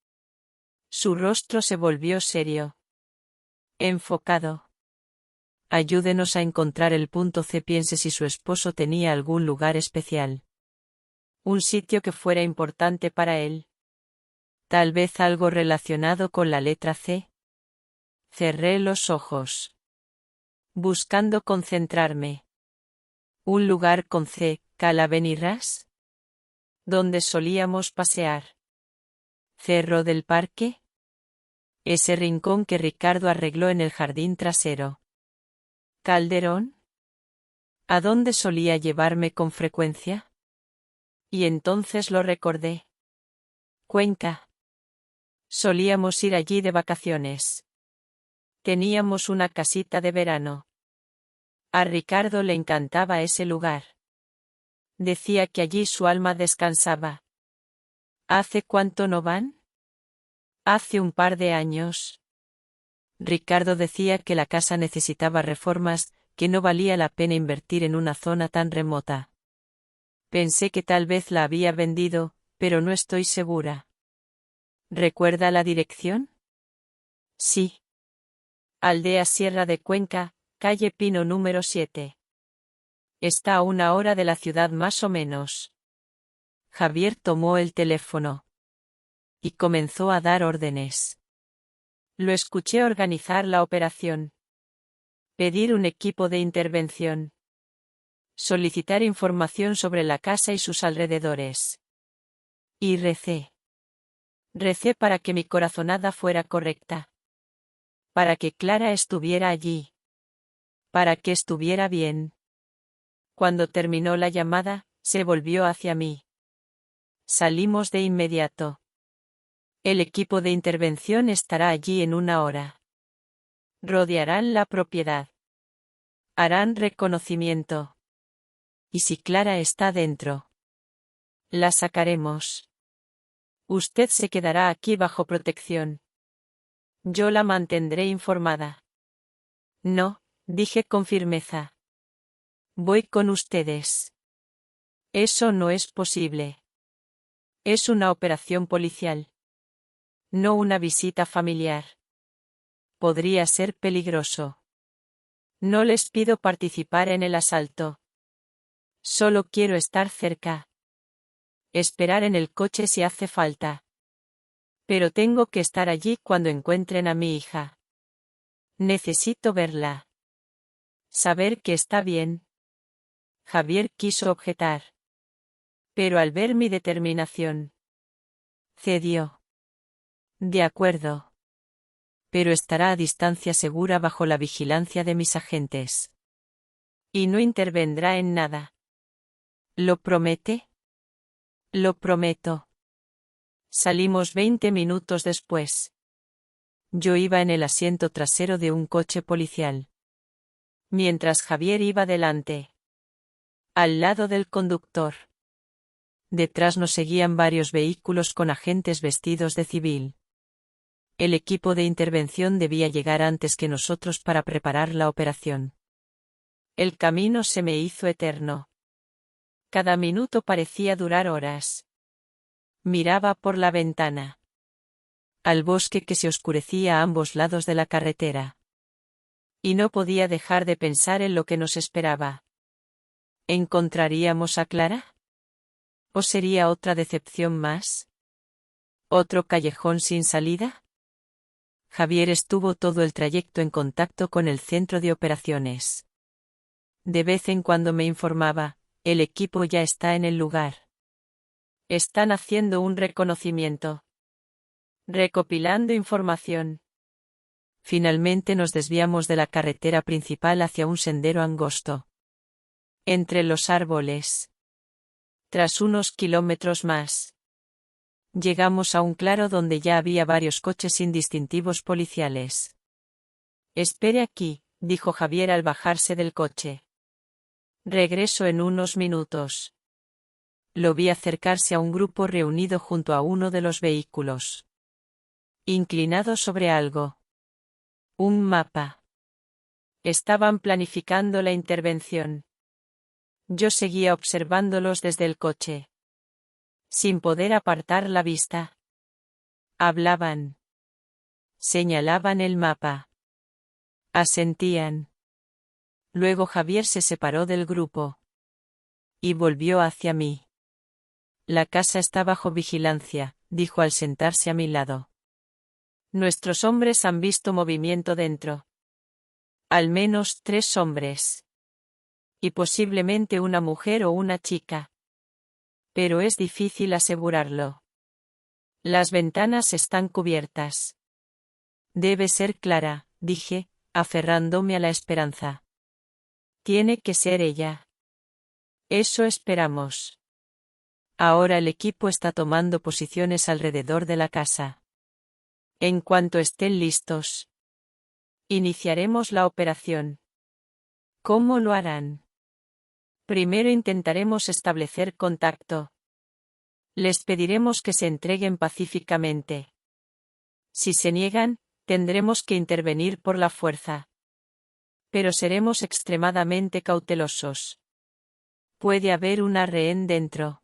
Su rostro se volvió serio. Enfocado. Ayúdenos a encontrar el punto C. Piense si su esposo tenía algún lugar especial. Un sitio que fuera importante para él. Tal vez algo relacionado con la letra C. Cerré los ojos. Buscando concentrarme. Un lugar con C. Cala Benirras. Donde solíamos pasear. Cerro del Parque. Ese rincón que Ricardo arregló en el jardín trasero. ¿Calderón? ¿A dónde solía llevarme con frecuencia? Y entonces lo recordé. Cuenca. Solíamos ir allí de vacaciones. Teníamos una casita de verano. A Ricardo le encantaba ese lugar. Decía que allí su alma descansaba. ¿Hace cuánto no van? Hace un par de años. Ricardo decía que la casa necesitaba reformas, que no valía la pena invertir en una zona tan remota. Pensé que tal vez la había vendido, pero no estoy segura. ¿Recuerda la dirección? Sí. Aldea Sierra de Cuenca, calle Pino número 7. Está a 1 hora de la ciudad más o menos. Javier tomó el teléfono. Y comenzó a dar órdenes. Lo escuché organizar la operación. Pedir un equipo de intervención. Solicitar información sobre la casa y sus alrededores. Y recé. Recé para que mi corazonada fuera correcta. Para que Clara estuviera allí. Para que estuviera bien. Cuando terminó la llamada, se volvió hacia mí. Salimos de inmediato. El equipo de intervención estará allí en 1 hora. Rodearán la propiedad. Harán reconocimiento. ¿Y si Clara está dentro? La sacaremos. Usted se quedará aquí bajo protección. Yo la mantendré informada. No, dije con firmeza. Voy con ustedes. Eso no es posible. Es una operación policial. No una visita familiar. Podría ser peligroso. No les pido participar en el asalto. Solo quiero estar cerca. Esperar en el coche si hace falta. Pero tengo que estar allí cuando encuentren a mi hija. Necesito verla. Saber que está bien. Javier quiso objetar. Pero al ver mi determinación, cedió. De acuerdo. Pero estará a distancia segura bajo la vigilancia de mis agentes. Y no intervendrá en nada. ¿Lo promete? Lo prometo. Salimos 20 minutos después. Yo iba en el asiento trasero de un coche policial. Mientras Javier iba delante. Al lado del conductor. Detrás nos seguían varios vehículos con agentes vestidos de civil. El equipo de intervención debía llegar antes que nosotros para preparar la operación. El camino se me hizo eterno. Cada minuto parecía durar horas. Miraba por la ventana. Al bosque que se oscurecía a ambos lados de la carretera. Y no podía dejar de pensar en lo que nos esperaba. ¿Encontraríamos a Clara? ¿O sería otra decepción más? ¿Otro callejón sin salida? Javier estuvo todo el trayecto en contacto con el centro de operaciones. De vez en cuando me informaba, el equipo ya está en el lugar. Están haciendo un reconocimiento. Recopilando información. Finalmente nos desviamos de la carretera principal hacia un sendero angosto. Entre los árboles. Tras unos kilómetros más. Llegamos a un claro donde ya había varios coches sin distintivos policiales. Espere aquí, dijo Javier al bajarse del coche. Regreso en unos minutos. Lo vi acercarse a un grupo reunido junto a uno de los vehículos. Inclinado sobre algo. Un mapa. Estaban planificando la intervención. Yo seguía observándolos desde el coche. Sin poder apartar la vista. Hablaban. Señalaban el mapa. Asentían. Luego Javier se separó del grupo. Y volvió hacia mí. La casa está bajo vigilancia, dijo al sentarse a mi lado. Nuestros hombres han visto movimiento dentro. Al menos 3 hombres. Y posiblemente una mujer o una chica. Pero es difícil asegurarlo. Las ventanas están cubiertas. Debe ser Clara, dije, aferrándome a la esperanza. Tiene que ser ella. Eso esperamos. Ahora el equipo está tomando posiciones alrededor de la casa. En cuanto estén listos, iniciaremos la operación. ¿Cómo lo harán? Primero intentaremos establecer contacto. Les pediremos que se entreguen pacíficamente. Si se niegan, tendremos que intervenir por la fuerza. Pero seremos extremadamente cautelosos. Puede haber una rehén dentro.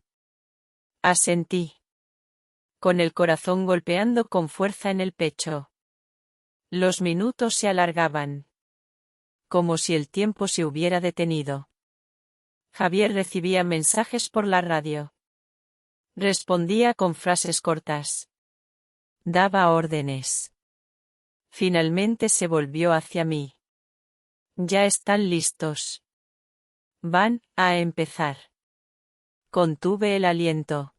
Asentí. Con el corazón golpeando con fuerza en el pecho. Los minutos se alargaban. Como si el tiempo se hubiera detenido. Javier recibía mensajes por la radio. Respondía con frases cortas. Daba órdenes. Finalmente se volvió hacia mí. Ya están listos. Van a empezar. Contuve el aliento.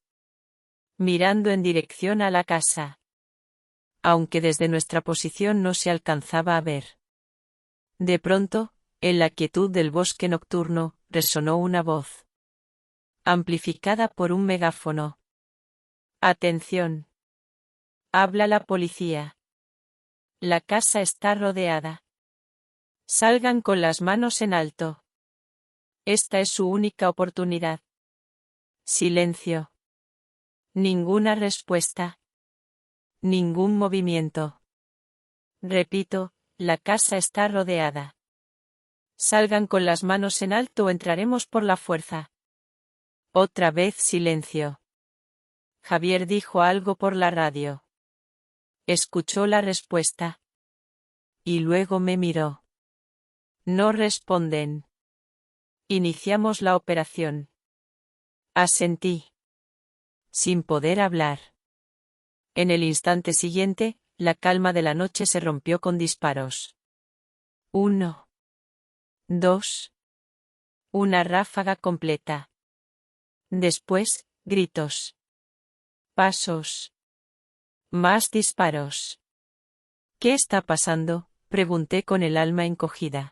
Mirando en dirección a la casa. Aunque desde nuestra posición no se alcanzaba a ver. De pronto, en la quietud del bosque nocturno, resonó una voz. Amplificada por un megáfono. Atención. Habla la policía. La casa está rodeada. Salgan con las manos en alto. Esta es su única oportunidad. Silencio. Ninguna respuesta. Ningún movimiento. Repito, la casa está rodeada. Salgan con las manos en alto o entraremos por la fuerza. Otra vez silencio. Javier dijo algo por la radio. Escuchó la respuesta. Y luego me miró. No responden. Iniciamos la operación. Asentí. Sin poder hablar. En el instante siguiente, la calma de la noche se rompió con disparos. 1. 2. Una ráfaga completa. Después, gritos. Pasos. Más disparos. ¿Qué está pasando?, pregunté con el alma encogida.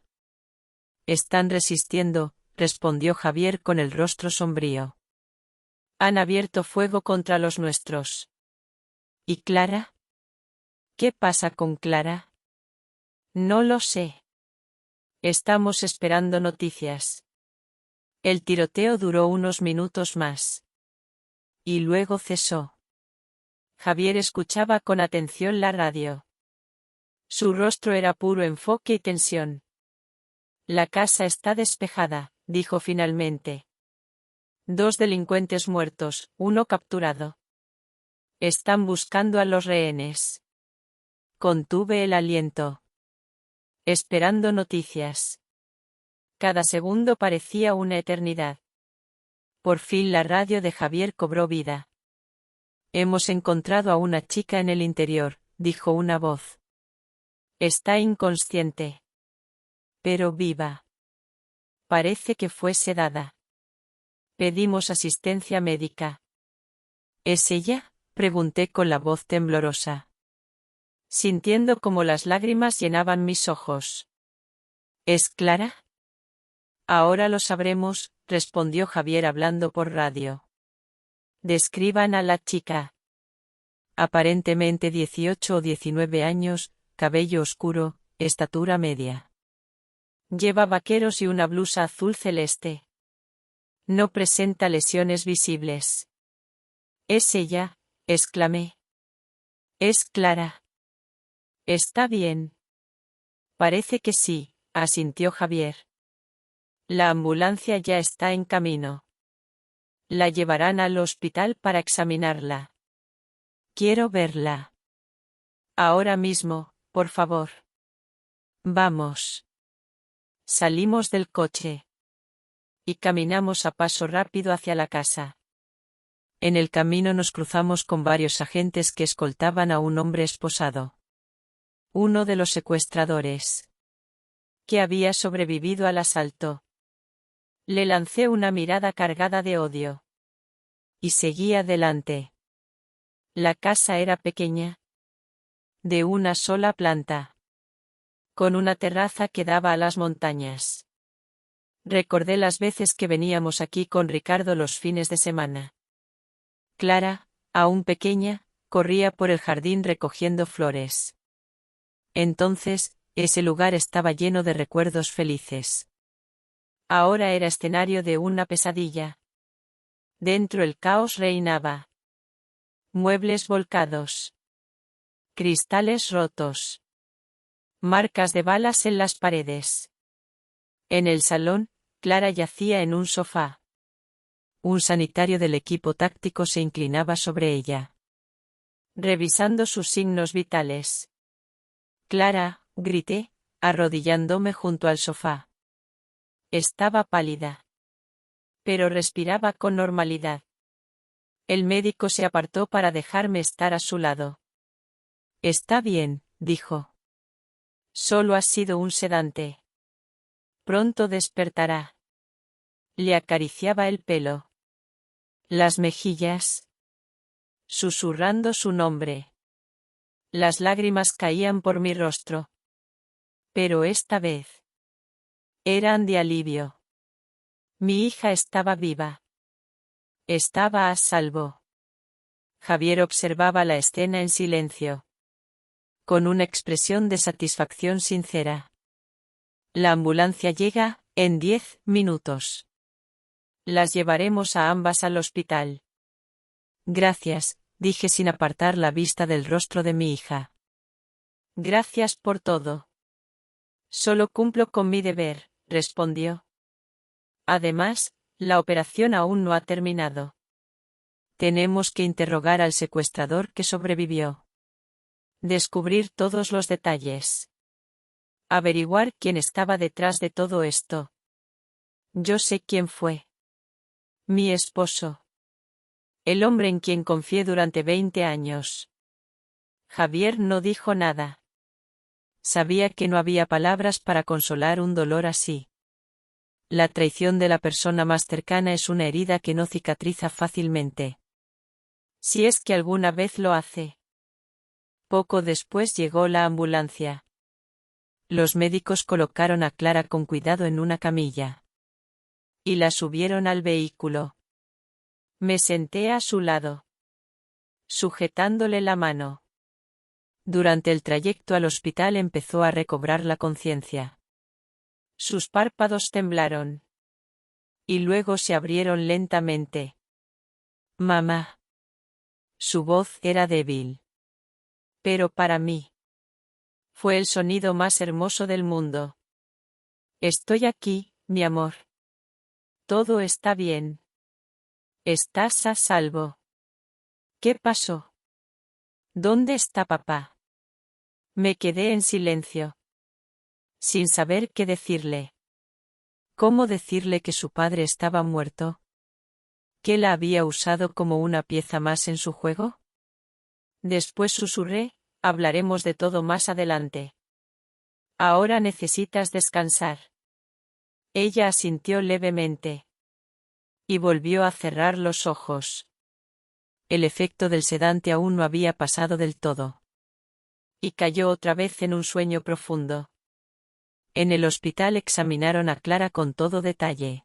Están resistiendo, respondió Javier con el rostro sombrío. Han abierto fuego contra los nuestros. ¿Y Clara? ¿Qué pasa con Clara? No lo sé. Estamos esperando noticias. El tiroteo duró unos minutos más. Y luego cesó. Javier escuchaba con atención la radio. Su rostro era puro enfoque y tensión. La casa está despejada, dijo finalmente. 2 delincuentes muertos, 1 capturado. Están buscando a los rehenes. Contuve el aliento. Esperando noticias. Cada segundo parecía una eternidad. Por fin la radio de Javier cobró vida. Hemos encontrado a una chica en el interior, dijo una voz. Está inconsciente. Pero viva. Parece que fue sedada. Pedimos asistencia médica. ¿Es ella?, pregunté con la voz temblorosa. Sintiendo como las lágrimas llenaban mis ojos. ¿Es Clara? Ahora lo sabremos, respondió Javier hablando por radio. Describan a la chica. Aparentemente 18 o 19 años, cabello oscuro, estatura media. Lleva vaqueros y una blusa azul celeste. No presenta lesiones visibles. ¿Es ella?, exclamé. Es Clara. Está bien. Parece que sí, asintió Javier. La ambulancia ya está en camino. La llevarán al hospital para examinarla. Quiero verla. Ahora mismo, por favor. Vamos. Salimos del coche. Y caminamos a paso rápido hacia la casa. En el camino nos cruzamos con varios agentes que escoltaban a un hombre esposado. Uno de los secuestradores. Que había sobrevivido al asalto. Le lancé una mirada cargada de odio. Y seguí adelante. La casa era pequeña. De una sola planta. Con una terraza que daba a las montañas. Recordé las veces que veníamos aquí con Ricardo los fines de semana. Clara, aún pequeña, corría por el jardín recogiendo flores. Entonces, ese lugar estaba lleno de recuerdos felices. Ahora era escenario de una pesadilla. Dentro el caos reinaba. Muebles volcados. Cristales rotos. Marcas de balas en las paredes. En el salón, Clara yacía en un sofá. Un sanitario del equipo táctico se inclinaba sobre ella, revisando sus signos vitales. Clara, grité, arrodillándome junto al sofá. Estaba pálida, pero respiraba con normalidad. El médico se apartó para dejarme estar a su lado. Está bien, dijo. Solo ha sido un sedante. Pronto despertará. Le acariciaba el pelo. Las mejillas. Susurrando su nombre. Las lágrimas caían por mi rostro. Pero esta vez eran de alivio. Mi hija estaba viva. Estaba a salvo. Javier observaba la escena en silencio, con una expresión de satisfacción sincera. La ambulancia llega en 10 minutos. Las llevaremos a ambas al hospital. Gracias, dije sin apartar la vista del rostro de mi hija. Gracias por todo. Solo cumplo con mi deber, respondió. Además, la operación aún no ha terminado. Tenemos que interrogar al secuestrador que sobrevivió. Descubrir todos los detalles. Averiguar quién estaba detrás de todo esto. Yo sé quién fue. Mi esposo. El hombre en quien confié durante 20 años. Javier no dijo nada. Sabía que no había palabras para consolar un dolor así. La traición de la persona más cercana es una herida que no cicatriza fácilmente. Si es que alguna vez lo hace. Poco después llegó la ambulancia. Los médicos colocaron a Clara con cuidado en una camilla. Y la subieron al vehículo. Me senté a su lado, sujetándole la mano. Durante el trayecto al hospital empezó a recobrar la conciencia. Sus párpados temblaron. Y luego se abrieron lentamente. Mamá. Su voz era débil. Pero para mí. Fue el sonido más hermoso del mundo. Estoy aquí, mi amor. Todo está bien. Estás a salvo. ¿Qué pasó? ¿Dónde está papá? Me quedé en silencio. Sin saber qué decirle. ¿Cómo decirle que su padre estaba muerto? ¿Que la había usado como una pieza más en su juego? Después susurré, hablaremos de todo más adelante. Ahora necesitas descansar. Ella asintió levemente. Y volvió a cerrar los ojos. El efecto del sedante aún no había pasado del todo. Y cayó otra vez en un sueño profundo. En el hospital examinaron a Clara con todo detalle.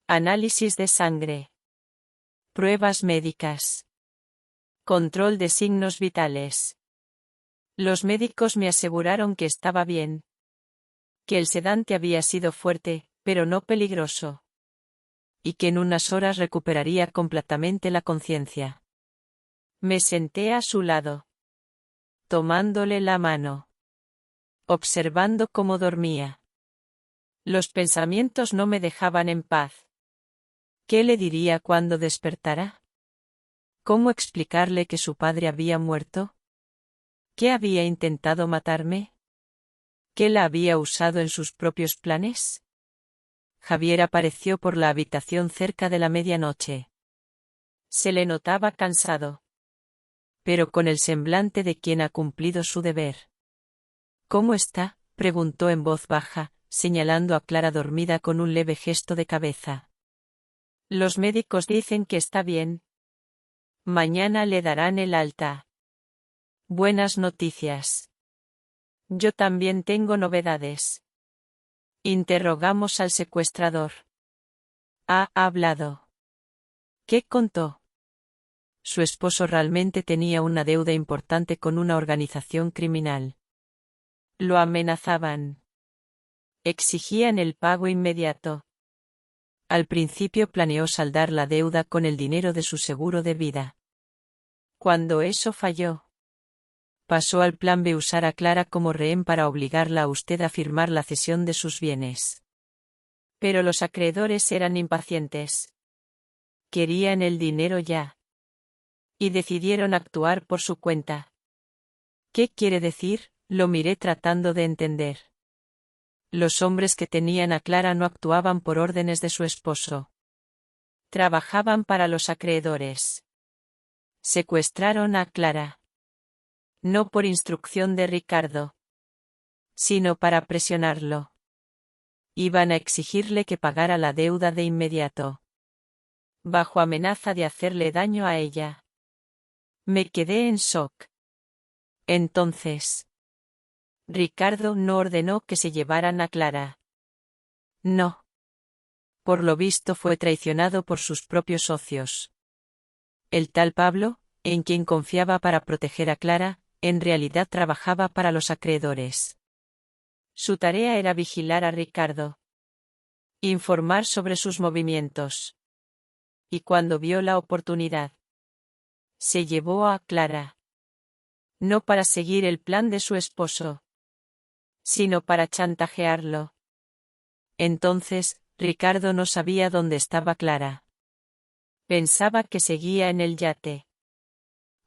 Análisis de sangre. Pruebas médicas. Control de signos vitales. Los médicos me aseguraron que estaba bien. Que el sedante había sido fuerte, pero no peligroso. Y que en unas horas recuperaría completamente la conciencia. Me senté a su lado, tomándole la mano, observando cómo dormía. Los pensamientos no me dejaban en paz. ¿Qué le diría cuando despertara? ¿Cómo explicarle que su padre había muerto? ¿Que había intentado matarme? ¿Que la había usado en sus propios planes? Javier apareció por la habitación cerca de la medianoche. Se le notaba cansado, pero con el semblante de quien ha cumplido su deber. ¿Cómo está?, preguntó en voz baja, señalando a Clara dormida con un leve gesto de cabeza. Los médicos dicen que está bien. Mañana le darán el alta. Buenas noticias. Yo también tengo novedades. Interrogamos al secuestrador. Ha hablado. ¿Qué contó? Su esposo realmente tenía una deuda importante con una organización criminal. Lo amenazaban. Exigían el pago inmediato. Al principio planeó saldar la deuda con el dinero de su seguro de vida. Cuando eso falló, pasó al plan B: usar a Clara como rehén para obligarla a usted a firmar la cesión de sus bienes. Pero los acreedores eran impacientes. Querían el dinero ya. Y decidieron actuar por su cuenta. ¿Qué quiere decir? Lo miré tratando de entender. Los hombres que tenían a Clara no actuaban por órdenes de su esposo. Trabajaban para los acreedores. Secuestraron a Clara. No por instrucción de Ricardo, sino para presionarlo. Iban a exigirle que pagara la deuda de inmediato, bajo amenaza de hacerle daño a ella. Me quedé en shock. Entonces, Ricardo no ordenó que se llevaran a Clara. No. Por lo visto fue traicionado por sus propios socios. El tal Pablo, en quien confiaba para proteger a Clara, en realidad trabajaba para los acreedores. Su tarea era vigilar a Ricardo, informar sobre sus movimientos. Y cuando vio la oportunidad, se llevó a Clara. No para seguir el plan de su esposo, sino para chantajearlo. Entonces, Ricardo no sabía dónde estaba Clara. Pensaba que seguía en el yate.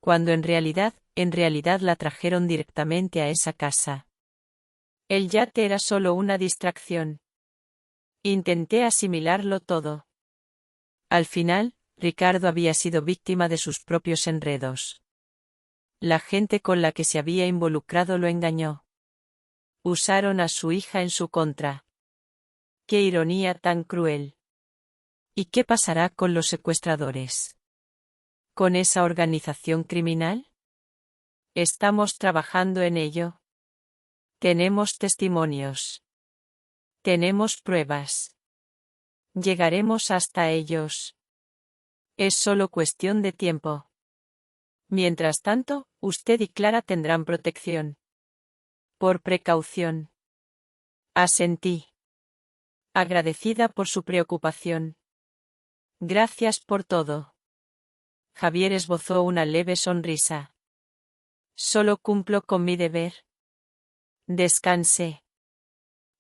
Cuando en realidad la trajeron directamente a esa casa. El yate era solo una distracción. Intenté asimilarlo todo. Al final, Ricardo había sido víctima de sus propios enredos. La gente con la que se había involucrado lo engañó. Usaron a su hija en su contra. ¡Qué ironía tan cruel! ¿Y qué pasará con los secuestradores? ¿Con esa organización criminal? Estamos trabajando en ello. Tenemos testimonios. Tenemos pruebas. Llegaremos hasta ellos. Es solo cuestión de tiempo. Mientras tanto, usted y Clara tendrán protección. Por precaución. Asentí. Agradecida por su preocupación. Gracias por todo. Javier esbozó una leve sonrisa. Solo cumplo con mi deber. Descanse.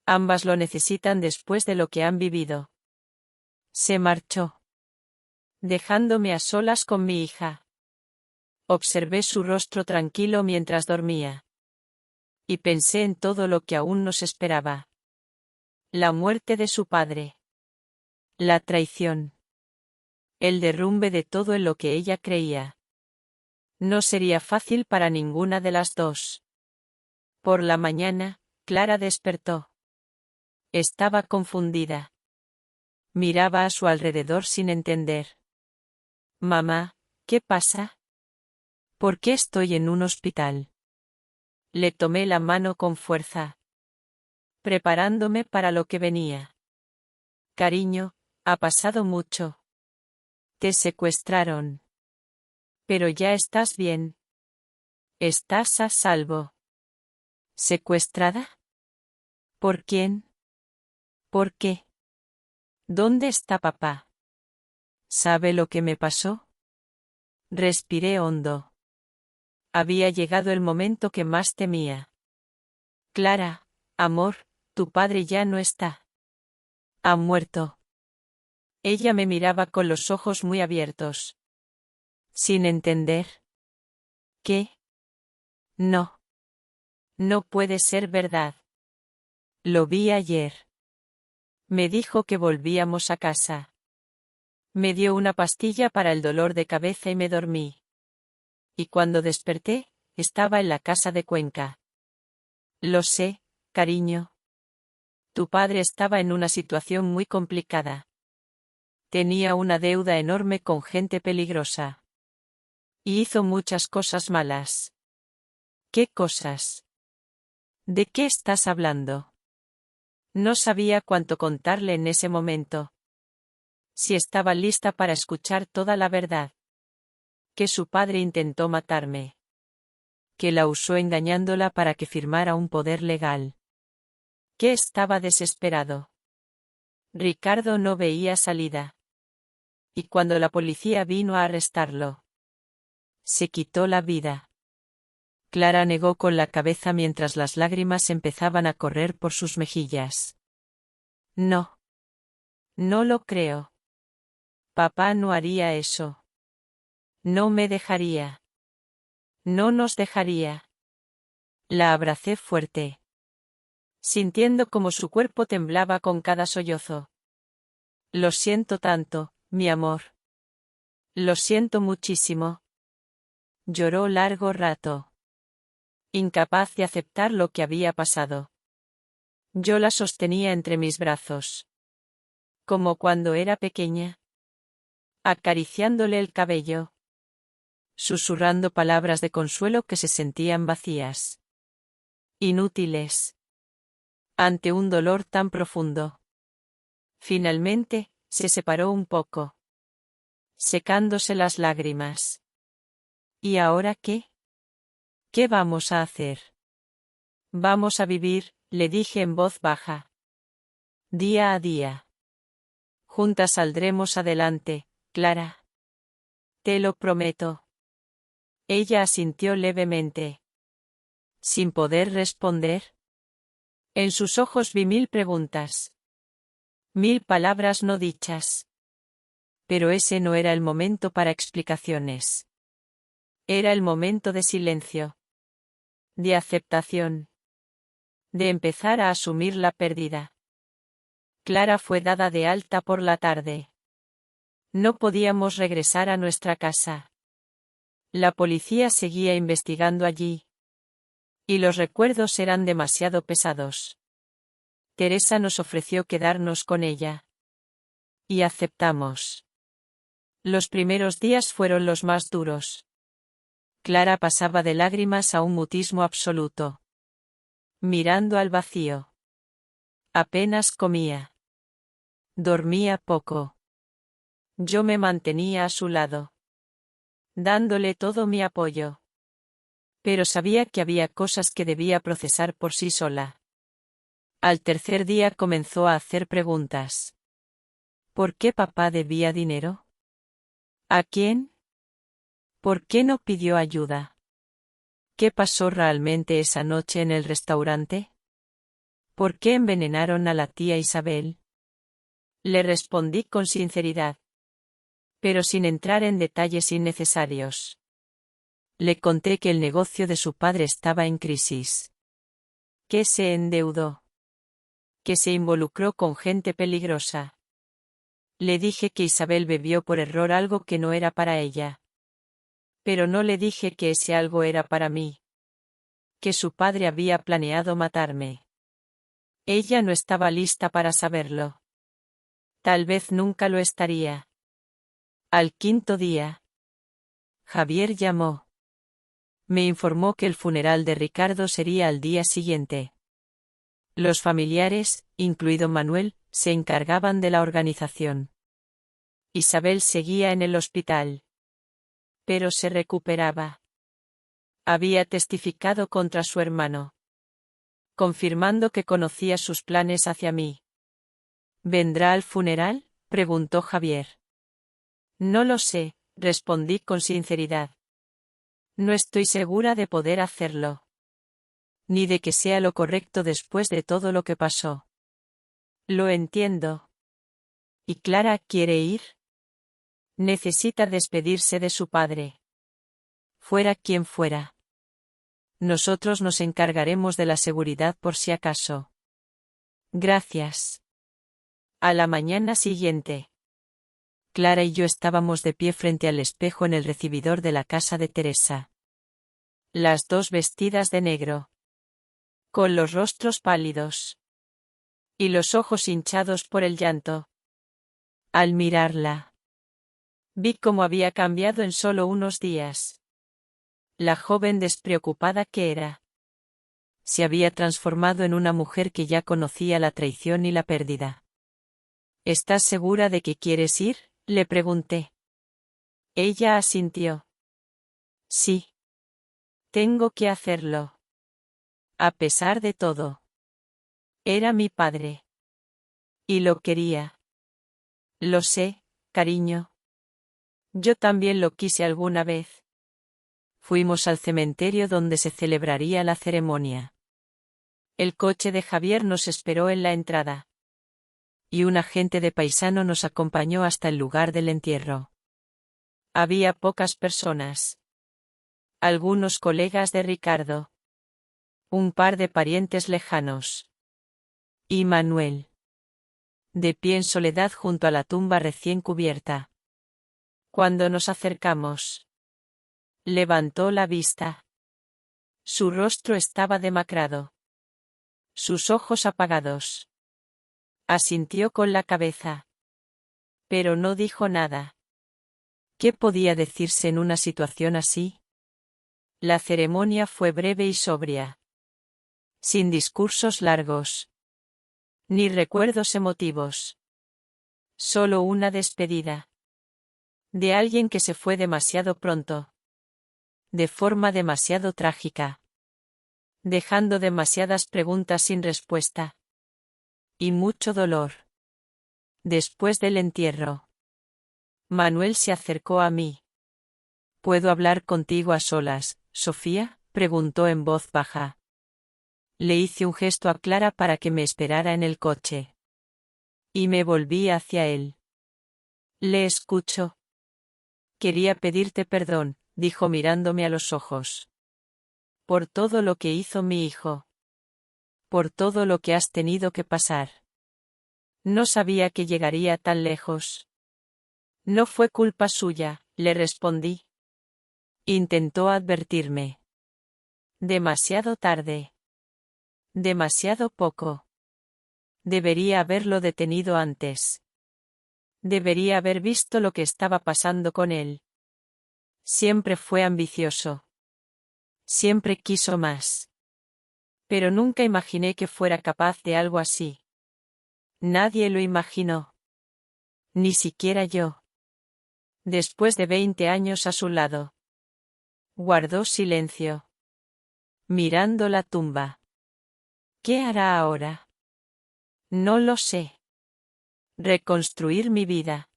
Ambas lo necesitan después de lo que han vivido. Se marchó, dejándome a solas con mi hija. Observé su rostro tranquilo mientras dormía. Y pensé en todo lo que aún nos esperaba. La muerte de su padre. La traición. El derrumbe de todo en lo que ella creía. No sería fácil para ninguna de las dos. Por la mañana, Clara despertó. Estaba confundida. Miraba a su alrededor sin entender. Mamá, ¿qué pasa? ¿Por qué estoy en un hospital? Le tomé la mano con fuerza, preparándome para lo que venía. Cariño, ha pasado mucho. Te secuestraron. Pero ya estás bien. Estás a salvo. ¿Secuestrada? ¿Por quién? ¿Por qué? ¿Dónde está papá? ¿Sabe lo que me pasó? Respiré hondo. Había llegado el momento que más temía. Clara, amor, tu padre ya no está. Ha muerto. Ella me miraba con los ojos muy abiertos. Sin entender. ¿Qué? No. No puede ser verdad. Lo vi ayer. Me dijo que volvíamos a casa. Me dio una pastilla para el dolor de cabeza y me dormí. Y cuando desperté, estaba en la casa de Cuenca. Lo sé, cariño. Tu padre estaba en una situación muy complicada. Tenía una deuda enorme con gente peligrosa. Y hizo muchas cosas malas. ¿Qué cosas? ¿De qué estás hablando? No sabía cuánto contarle en ese momento. Si estaba lista para escuchar toda la verdad. Que su padre intentó matarme. Que la usó engañándola para que firmara un poder legal. Que estaba desesperado. Ricardo no veía salida. Y cuando la policía vino a arrestarlo, se quitó la vida. Clara negó con la cabeza mientras las lágrimas empezaban a correr por sus mejillas. No. No lo creo. Papá no haría eso. No me dejaría. No nos dejaría. La abracé fuerte, sintiendo como su cuerpo temblaba con cada sollozo. Lo siento tanto, mi amor. Lo siento muchísimo. Lloró largo rato, incapaz de aceptar lo que había pasado. Yo la sostenía entre mis brazos, como cuando era pequeña, acariciándole el cabello, susurrando palabras de consuelo que se sentían vacías, inútiles, ante un dolor tan profundo. Finalmente, se separó un poco, secándose las lágrimas. ¿Y ahora qué? ¿Qué vamos a hacer? Vamos a vivir, le dije en voz baja. Día a día. Juntas saldremos adelante, Clara. Te lo prometo. Ella asintió levemente. Sin poder responder. En sus ojos vi 1000 preguntas. 1000 palabras no dichas. Pero ese no era el momento para explicaciones. Era el momento de silencio. De aceptación. De empezar a asumir la pérdida. Clara fue dada de alta por la tarde. No podíamos regresar a nuestra casa. La policía seguía investigando allí. Y los recuerdos eran demasiado pesados. Teresa nos ofreció quedarnos con ella. Y aceptamos. Los primeros días fueron los más duros. Clara pasaba de lágrimas a un mutismo absoluto. Mirando al vacío. Apenas comía. Dormía poco. Yo me mantenía a su lado, dándole todo mi apoyo. Pero sabía que había cosas que debía procesar por sí sola. Al tercer día comenzó a hacer preguntas. ¿Por qué papá debía dinero? ¿A quién? ¿Por qué no pidió ayuda? ¿Qué pasó realmente esa noche en el restaurante? ¿Por qué envenenaron a la tía Isabel? Le respondí con sinceridad, pero sin entrar en detalles innecesarios. Le conté que el negocio de su padre estaba en crisis. Que se endeudó. Que se involucró con gente peligrosa. Le dije que Isabel bebió por error algo que no era para ella. Pero no le dije que ese algo era para mí. Que su padre había planeado matarme. Ella no estaba lista para saberlo. Tal vez nunca lo estaría. Al quinto día. Javier llamó. Me informó que el funeral de Ricardo sería al día siguiente. Los familiares, incluido Manuel, se encargaban de la organización. Isabel seguía en el hospital. Pero se recuperaba. Había testificado contra su hermano, confirmando que conocía sus planes hacia mí. ¿Vendrá al funeral?, preguntó Javier. No lo sé, respondí con sinceridad. No estoy segura de poder hacerlo. Ni de que sea lo correcto después de todo lo que pasó. Lo entiendo. ¿Y Clara quiere ir? Necesita despedirse de su padre. Fuera quien fuera. Nosotros nos encargaremos de la seguridad por si acaso. Gracias. A la mañana siguiente. Clara y yo estábamos de pie frente al espejo en el recibidor de la casa de Teresa. Las dos vestidas de negro. Con los rostros pálidos. Y los ojos hinchados por el llanto. Al mirarla, vi cómo había cambiado en solo unos días. La joven despreocupada que era. Se había transformado en una mujer que ya conocía la traición y la pérdida. ¿Estás segura de que quieres ir?, le pregunté. Ella asintió. Sí. Tengo que hacerlo. A pesar de todo. Era mi padre. Y lo quería. Lo sé, cariño. Yo también lo quise alguna vez. Fuimos al cementerio donde se celebraría la ceremonia. El coche de Javier nos esperó en la entrada. Y un agente de paisano nos acompañó hasta el lugar del entierro. Había pocas personas. Algunos colegas de Ricardo. Un par de parientes lejanos. Y Manuel. De pie en soledad junto a la tumba recién cubierta. Cuando nos acercamos, levantó la vista. Su rostro estaba demacrado. Sus ojos apagados. Asintió con la cabeza. Pero no dijo nada. ¿Qué podía decirse en una situación así? La ceremonia fue breve y sobria. Sin discursos largos. Ni recuerdos emotivos. Solo una despedida. De alguien que se fue demasiado pronto. De forma demasiado trágica. Dejando demasiadas preguntas sin respuesta. Y mucho dolor. Después del entierro, Manuel se acercó a mí. ¿Puedo hablar contigo a solas, Sofía?, preguntó en voz baja. Le hice un gesto a Clara para que me esperara en el coche. Y me volví hacia él. Le escucho. Quería pedirte perdón, dijo mirándome a los ojos. Por todo lo que hizo mi hijo. Por todo lo que has tenido que pasar. No sabía que llegaría tan lejos. No fue culpa suya, le respondí. Intentó advertirme. Demasiado tarde. Demasiado poco. Debería haberlo detenido antes. Debería haber visto lo que estaba pasando con él. Siempre fue ambicioso. Siempre quiso más. Pero nunca imaginé que fuera capaz de algo así. Nadie lo imaginó. Ni siquiera yo. Después de 20 años a su lado. Guardó silencio. Mirando la tumba. ¿Qué hará ahora? No lo sé. Reconstruir mi vida.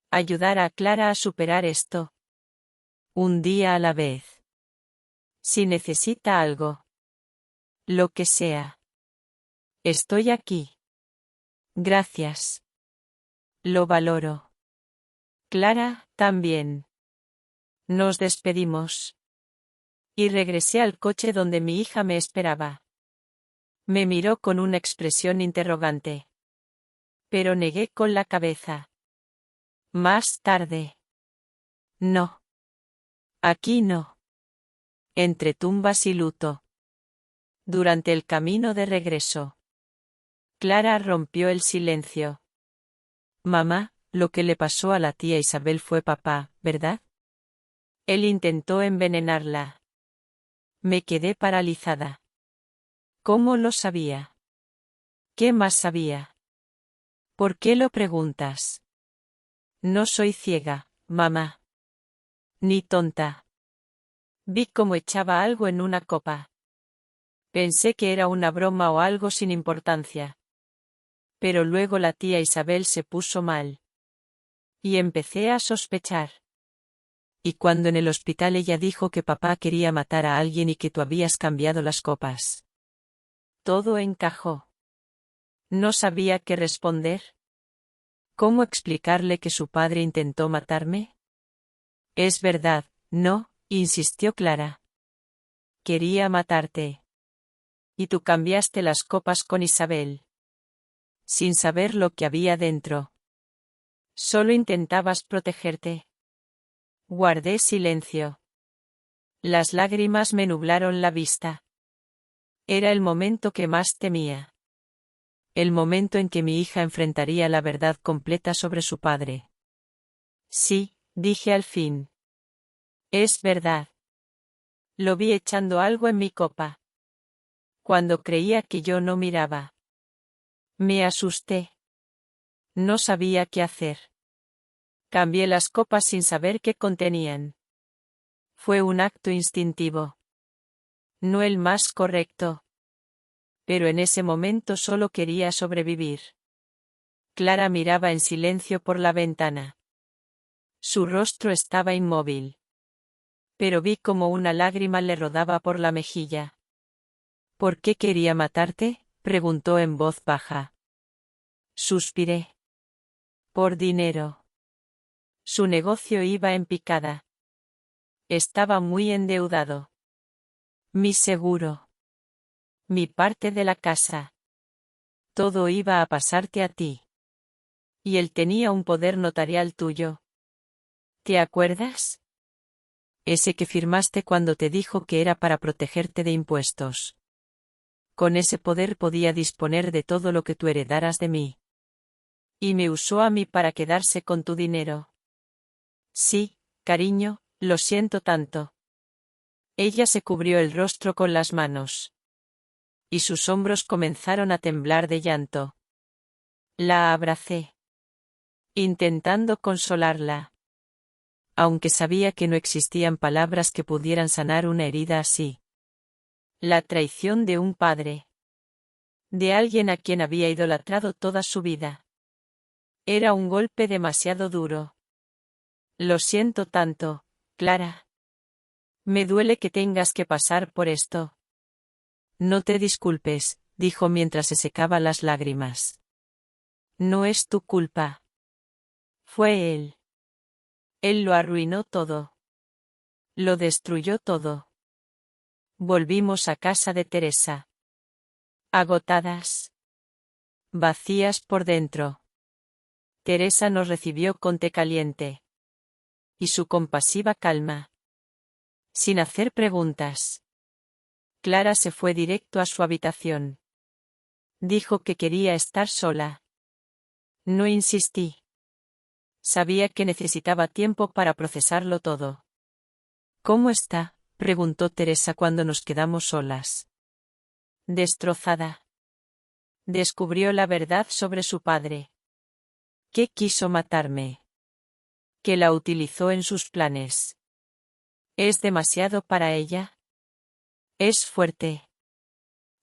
Ayudar a Clara a superar esto. Un día a la vez. Si necesita algo. Lo que sea. Estoy aquí. Gracias. Lo valoro. Clara, también. Nos despedimos. Y regresé al coche donde mi hija me esperaba. Me miró con una expresión interrogante. Pero negué con la cabeza. Más tarde. No. Aquí no. Entre tumbas y luto. Durante el camino de regreso. Clara rompió el silencio. Mamá, lo que le pasó a la tía Isabel fue papá, ¿verdad? Él intentó envenenarla. Me quedé paralizada. ¿Cómo lo sabía? ¿Qué más sabía? ¿Por qué lo preguntas? No soy ciega, mamá. Ni tonta. Vi cómo echaba algo en una copa. Pensé que era una broma o algo sin importancia. Pero luego la tía Isabel se puso mal. Y empecé a sospechar. Y cuando en el hospital ella dijo que papá quería matar a alguien y que tú habías cambiado las copas. Todo encajó. No sabía qué responder. ¿Cómo explicarle que su padre intentó matarme? Es verdad, no, insistió Clara. Quería matarte. Y tú cambiaste las copas con Isabel. Sin saber lo que había dentro. Solo intentabas protegerte. Guardé silencio. Las lágrimas me nublaron la vista. Era el momento que más temía. El momento en que mi hija enfrentaría la verdad completa sobre su padre. Sí, dije al fin. Es verdad. Lo vi echando algo en mi copa. Cuando creía que yo no miraba. Me asusté. No sabía qué hacer. Cambié las copas sin saber qué contenían. Fue un acto instintivo. No el más correcto. Pero en ese momento solo quería sobrevivir. Clara miraba en silencio por la ventana. Su rostro estaba inmóvil. Pero vi como una lágrima le rodaba por la mejilla. ¿Por qué quería matarte?, preguntó en voz baja. Suspiré. Por dinero. Su negocio iba en picada. Estaba muy endeudado. Mi seguro. Mi parte de la casa. Todo iba a pasarte a ti. Y él tenía un poder notarial tuyo. ¿Te acuerdas? Ese que firmaste cuando te dijo que era para protegerte de impuestos. Con ese poder podía disponer de todo lo que tú heredaras de mí. Y me usó a mí para quedarse con tu dinero. Sí, cariño, lo siento tanto. Ella se cubrió el rostro con las manos. Y sus hombros comenzaron a temblar de llanto. La abracé. Intentando consolarla. Aunque sabía que no existían palabras que pudieran sanar una herida así. La traición de un padre. De alguien a quien había idolatrado toda su vida. Era un golpe demasiado duro. Lo siento tanto, Clara. Me duele que tengas que pasar por esto. No te disculpes, dijo mientras se secaba las lágrimas. No es tu culpa. Fue él. Él lo arruinó todo. Lo destruyó todo. Volvimos a casa de Teresa. Agotadas. Vacías por dentro. Teresa nos recibió con té caliente. Y su compasiva calma. Sin hacer preguntas. Clara se fue directo a su habitación. Dijo que quería estar sola. No insistí. Sabía que necesitaba tiempo para procesarlo todo. ¿Cómo está?, preguntó Teresa cuando nos quedamos solas. Destrozada. Descubrió la verdad sobre su padre. Que quiso matarme. Que la utilizó en sus planes. ¿Es demasiado para ella? Es fuerte.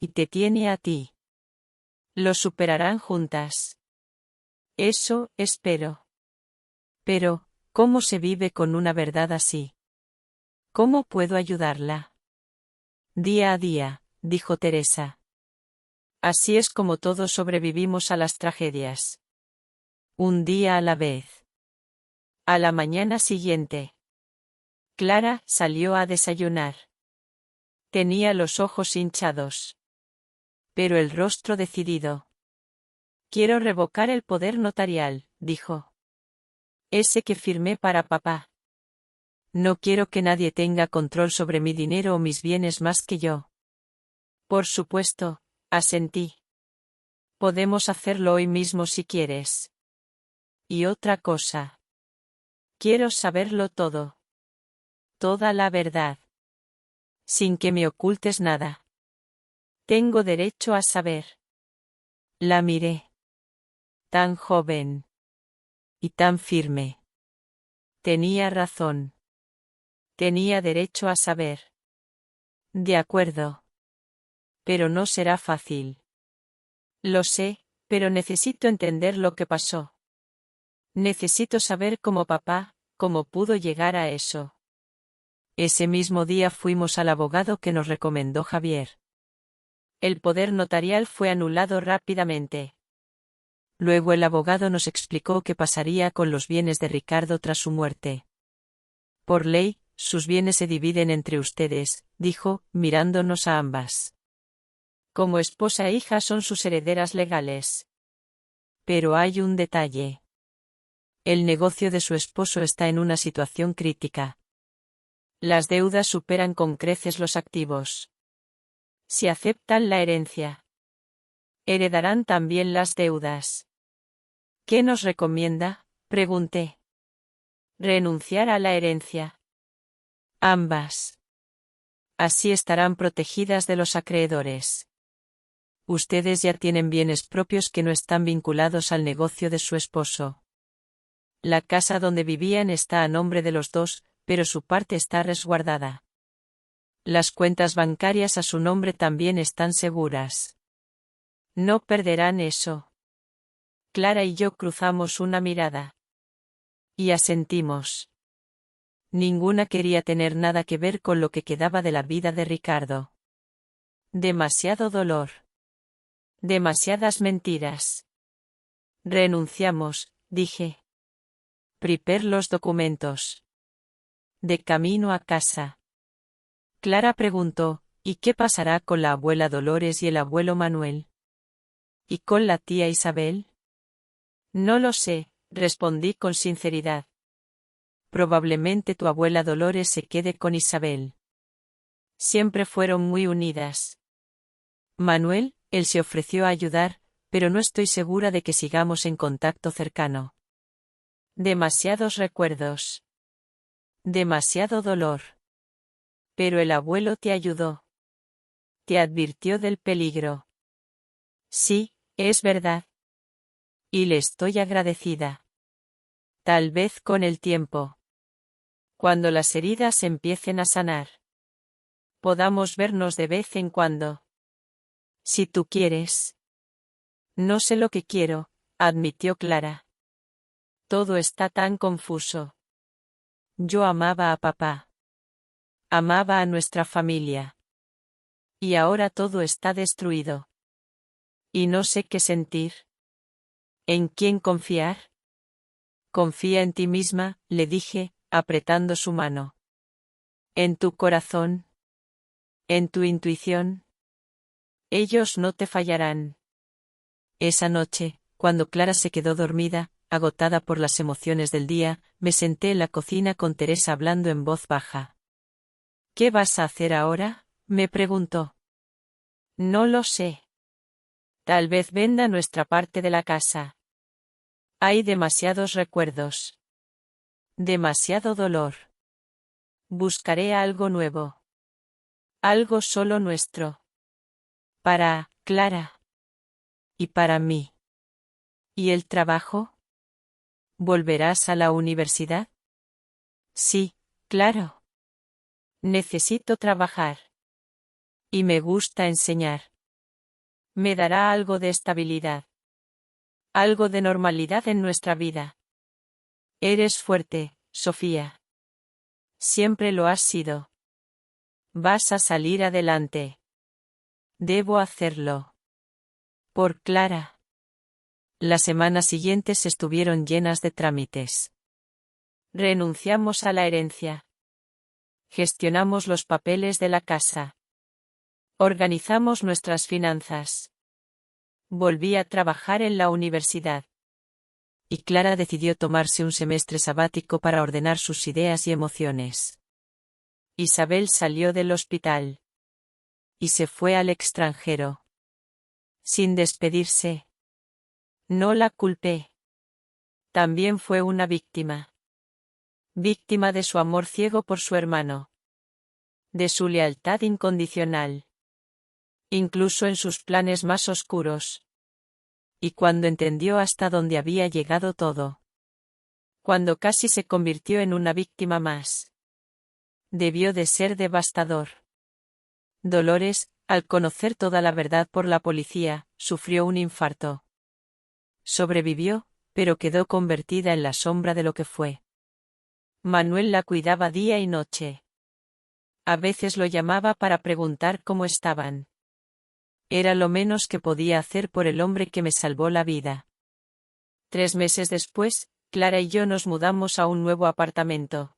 Y te tiene a ti. Lo superarán juntas. Eso espero. Pero, ¿cómo se vive con una verdad así? ¿Cómo puedo ayudarla? Día a día, dijo Teresa. Así es como todos sobrevivimos a las tragedias. Un día a la vez. A la mañana siguiente. Clara salió a desayunar. Tenía los ojos hinchados. Pero el rostro decidido. Quiero revocar el poder notarial, dijo. Ese que firmé para papá. No quiero que nadie tenga control sobre mi dinero o mis bienes más que yo. Por supuesto, asentí. Podemos hacerlo hoy mismo si quieres. Y otra cosa. Quiero saberlo todo. Toda la verdad. Sin que me ocultes nada. Tengo derecho a saber. La miré. Tan joven. Y tan firme. Tenía razón. Tenía derecho a saber. De acuerdo. Pero no será fácil. Lo sé, pero necesito entender lo que pasó. Necesito saber cómo papá, cómo pudo llegar a eso. Ese mismo día fuimos al abogado que nos recomendó Javier. El poder notarial fue anulado rápidamente. Luego el abogado nos explicó qué pasaría con los bienes de Ricardo tras su muerte. Por ley, sus bienes se dividen entre ustedes, dijo, mirándonos a ambas. Como esposa e hija son sus herederas legales. Pero hay un detalle. El negocio de su esposo está en una situación crítica. Las deudas superan con creces los activos. Si aceptan la herencia, heredarán también las deudas. ¿Qué nos recomienda?, pregunté. Renunciar a la herencia. Ambas. Así estarán protegidas de los acreedores. Ustedes ya tienen bienes propios que no están vinculados al negocio de su esposo. La casa donde vivían está a nombre de los dos, pero su parte está resguardada. Las cuentas bancarias a su nombre también están seguras. No perderán eso. Clara y yo cruzamos una mirada. Y asentimos. Ninguna quería tener nada que ver con lo que quedaba de la vida de Ricardo. Demasiado dolor. Demasiadas mentiras. Renunciamos, dije. Prepare los documentos. De camino a casa. Clara preguntó, ¿y qué pasará con la abuela Dolores y el abuelo Manuel? ¿Y con la tía Isabel? No lo sé, respondí con sinceridad. Probablemente tu abuela Dolores se quede con Isabel. Siempre fueron muy unidas. Manuel, él se ofreció a ayudar, pero no estoy segura de que sigamos en contacto cercano. Demasiados recuerdos. Demasiado dolor. Pero el abuelo te ayudó. Te advirtió del peligro. Sí, es verdad. Y le estoy agradecida. Tal vez con el tiempo. Cuando las heridas empiecen a sanar. Podamos vernos de vez en cuando. Si tú quieres. No sé lo que quiero, admitió Clara. Todo está tan confuso. Yo amaba a papá. Amaba a nuestra familia. Y ahora todo está destruido. Y no sé qué sentir. ¿En quién confiar? Confía en ti misma, le dije, apretando su mano. En tu corazón. En tu intuición. Ellos no te fallarán. Esa noche, cuando Clara se quedó dormida, agotada por las emociones del día, me senté en la cocina con Teresa hablando en voz baja. ¿Qué vas a hacer ahora?, me preguntó. No lo sé. Tal vez venda nuestra parte de la casa. Hay demasiados recuerdos. Demasiado dolor. Buscaré algo nuevo. Algo solo nuestro. Para Clara. Y para mí. ¿Y el trabajo? ¿Volverás a la universidad? Sí, claro. Necesito trabajar. Y me gusta enseñar. Me dará algo de estabilidad. Algo de normalidad en nuestra vida. Eres fuerte, Sofía. Siempre lo has sido. Vas a salir adelante. Debo hacerlo. Por Clara. Las semanas siguientes estuvieron llenas de trámites. Renunciamos a la herencia. Gestionamos los papeles de la casa. Organizamos nuestras finanzas. Volví a trabajar en la universidad. Y Clara decidió tomarse un semestre sabático para ordenar sus ideas y emociones. Isabel salió del hospital. Y se fue al extranjero. Sin despedirse. No la culpé. También fue una víctima. Víctima de su amor ciego por su hermano. De su lealtad incondicional. Incluso en sus planes más oscuros. Y cuando entendió hasta dónde había llegado todo. Cuando casi se convirtió en una víctima más. Debió de ser devastador. Dolores, al conocer toda la verdad por la policía, sufrió un infarto. Sobrevivió, pero quedó convertida en la sombra de lo que fue. Manuel la cuidaba día y noche. A veces lo llamaba para preguntar cómo estaban. Era lo menos que podía hacer por el hombre que me salvó la vida. 3 meses después, Clara y yo nos mudamos a un nuevo apartamento.